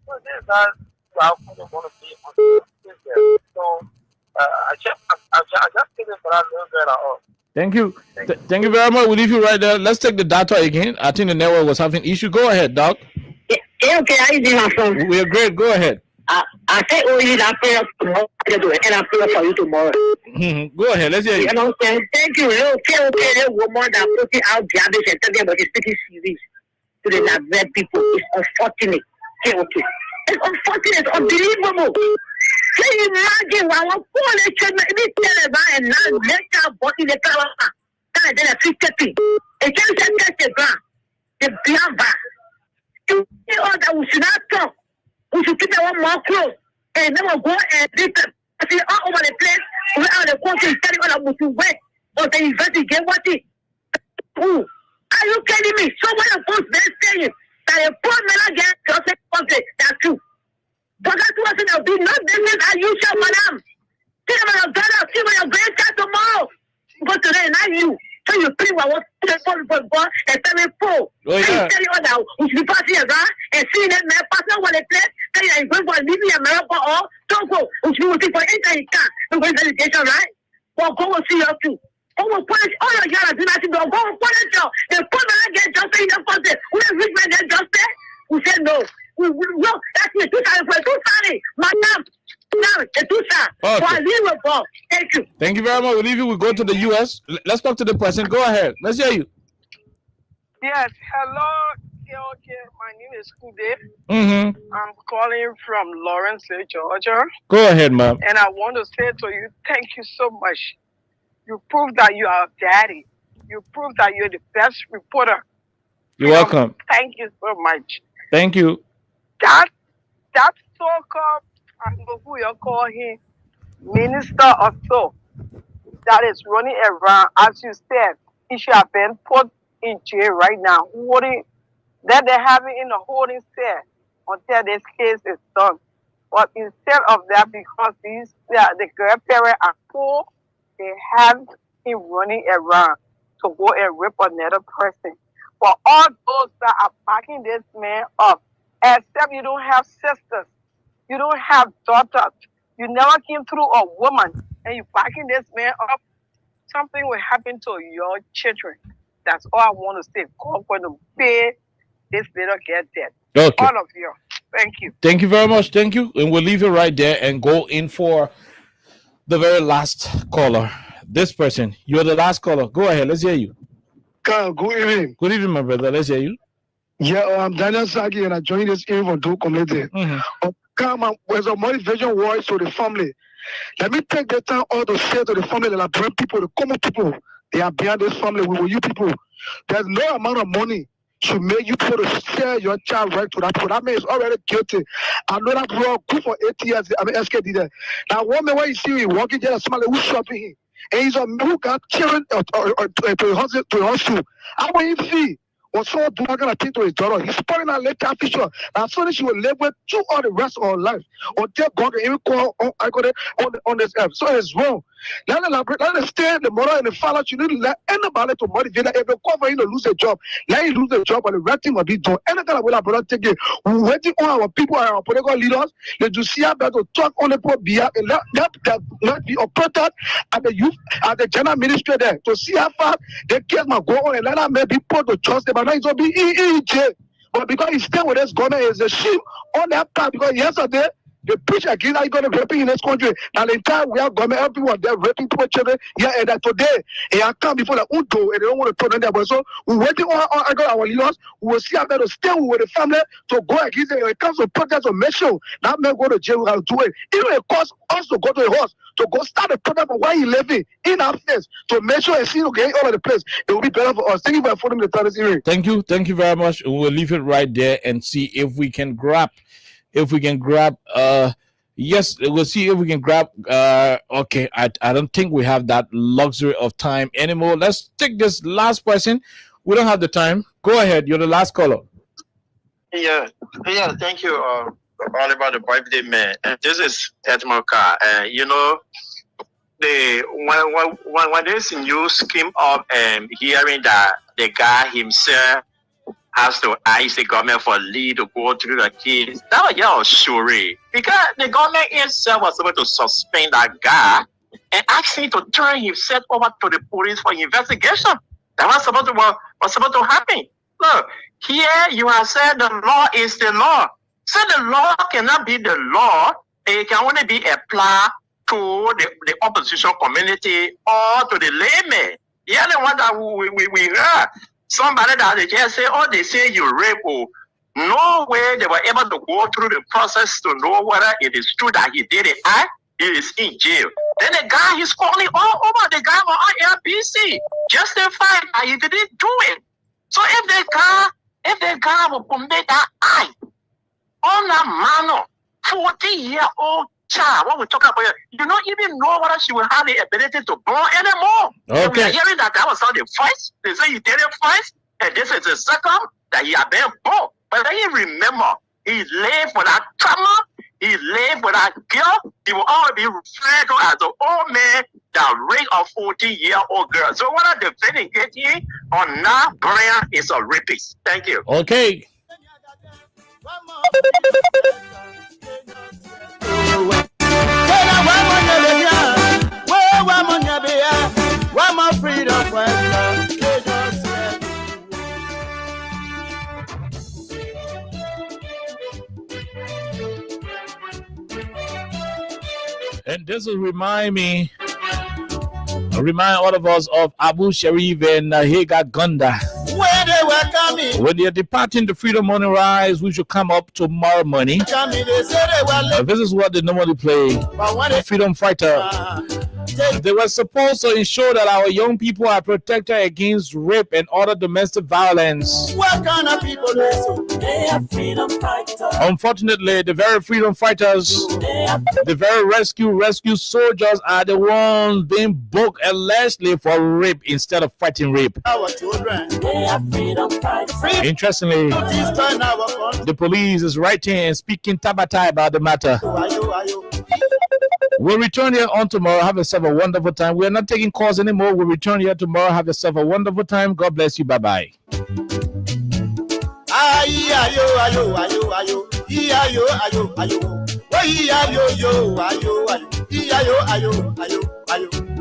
So this is how we are going to be on this. So I just did it for that little bit at all. Thank you. Thank you very much. We'll leave you right there. Let's take the data again. I think the network was having issue. Go ahead, Doc. Yeah, okay, how you doing, my friend? We are great. Go ahead. I say only that prayer tomorrow, and I pray for you tomorrow. Go ahead. Let's hear you. You know what I'm saying? Thank you. Okay, the woman that putting out garbage and talking about the speaking series to the Nigerian people is unfortunate. Okay. It's unfortunate. It's unbelievable. Can you imagine when one phone is and now later body the car and then a 50. It can't set the ground. The ground back. You know that we should not talk. We should keep it one more close. And then we'll go and see all over the place. We are the country telling all about to wait or they investigate what it. Who? Are you kidding me? Someone else they're saying that a poor man against just country. That's true. But that wasn't a big not business as usual, madam. See my daughter, see my grandchild tomorrow. But today, not you. So you think what was the phone for God and tell me four. And you tell you all that we should be passing around and seeing that my partner want to play. Tell you that you're going for leaving America or Togo. We should be looking for anything you can. We're going to education, right? Well, go and see you too. Go and punish all your girls. Do nothing. Go and punish you. The poor man get justice in the country. We don't rich man get justice. We said no. No, that's me. Too sorry, madam. No, it's too sorry. Thank you. Thank you very much. We'll leave you. We'll go to the US. Let's talk to the person. Go ahead. Let's hear you. Yes, hello. Okay, my name is Kude. I'm calling from Lawrence, Georgia. Go ahead, ma'am. And I want to say to you, thank you so much. You proved that you are daddy. You proved that you're the best reporter. You're welcome. Thank you so much. Thank you. That so-called, I don't know who you call him, minister or so, that is running around, as you said, he should have been put in jail right now. That they have it in a holding cell until this case is done. But instead of that, because the grandparents are poor, they have him running around to go and rape another person. For all those that are backing this man up, except you don't have sisters, you don't have daughters, you never came through a woman, and you backing this man up, something will happen to your children. That's all I want to say. God going to pay this little girl dead. Okay. All of you. Thank you. Thank you very much. Thank you. And we'll leave it right there and go in for the very last caller. This person, you're the last caller. Go ahead. Let's hear you. Good evening. Good evening, my brother. Let's hear you. Yeah, I'm Daniel Sagi, and I joined this evening from Do Community. Come on, with a motivation voice to the family. Let me take the time all to say to the family that I bring people, the common people, they are behind this family. We will you people. There's no amount of money to make you put to share your child right to that people. That man is already guilty. I know that bro good for 8 years. I mean, SKD there. Now, one man when you see him walking there, somebody who's shopping him, and he's a man who got children to hustle. I want him see. Was so do not gonna take to his daughter. He's spoiling her later future. As soon as she will live with you all the rest of her life, until God can even call on this earth. So it's wrong. Let us stay the mother and the father. You need to let anybody to motivate that if they call for him to lose a job, let him lose a job and the right thing will be done. Anything that will our brother take it. We're waiting on our people and our political leaders. Let you see about to talk on the poor behalf and let not be operated at the youth at the general ministry there to see how far the case might go on and let them maybe put to trust them. But now it's going to be in jail. But because he's still with this government, it's a shame on that part because yesterday they preach against how you going to raping in this country. Now the entire we have government, everyone they're raping poor children. Yeah, and that today they are come before the Udo and they don't want to turn on their boys. So we're waiting on our leaders. We will see how they to stay with the family to go against it. When it comes to protest or make sure that man go to jail, we have to do it. Even it costs us to go to a horse to go start a protest for why he living in our place to make sure and see okay all over the place. It will be better for us. Thank you for following the this hearing. Thank you very much. We'll leave it right there and see if we can grab. Yes, we'll see if we can grab. Okay, I don't think we have that luxury of time anymore. Let's take this last person. We don't have the time. Go ahead. You're the last caller. Yeah. Thank you. All about the birthday man. This is Edmoka. You know, when this news came up and hearing that the guy himself has to ask the government for lead to go through the case, that was just sure. Because the government itself was supposed to suspend that guy and ask him to turn himself over to the police for investigation. That was supposed to happen. Look, here you have said the law is the law. So the law cannot be the law. It can only be applied to the opposition community or to the layman. The only one that we heard. Somebody that they just say, oh, they say you rape. Oh, no way they were able to go through the process to know whether it is true that he did it. He is in jail. Then the guy is calling all over the guy on RBC, justified that he didn't do it. So if the guy will commit that on a manner, 40-year-old child, what we talk about here, you don't even know whether she will have the ability to born anymore. Okay. We are hearing that was not the first. They say he did it first, and this is the second that he had been born. But then you remember, he lived with that trauma, he lived with that guilt. He will always be referred to as the old man that raped a 14-year-old girl. So what are defending it here or not? Brian is a rapist. Thank you. Okay. And this will remind all of us of Abu Sharif and Hagar Gonda. Where they were coming. When they're departing the Freedom Morning Rise, we should come up tomorrow morning. This is what they normally play. Freedom Fighter. They were supposed to ensure that our young people are protected against rape and other domestic violence. What kind of people they are freedom fighters. Unfortunately, the very freedom fighters, the very rescue soldiers are the ones being booked allegedly for rape instead of fighting rape. Our children, they are freedom fighters. Interestingly, the police is writing and speaking tabata about the matter. We'll return here on tomorrow. Have yourself a wonderful time. We're not taking calls anymore. We'll return here tomorrow. Have yourself a wonderful time. God bless you. Bye-bye. Ayo.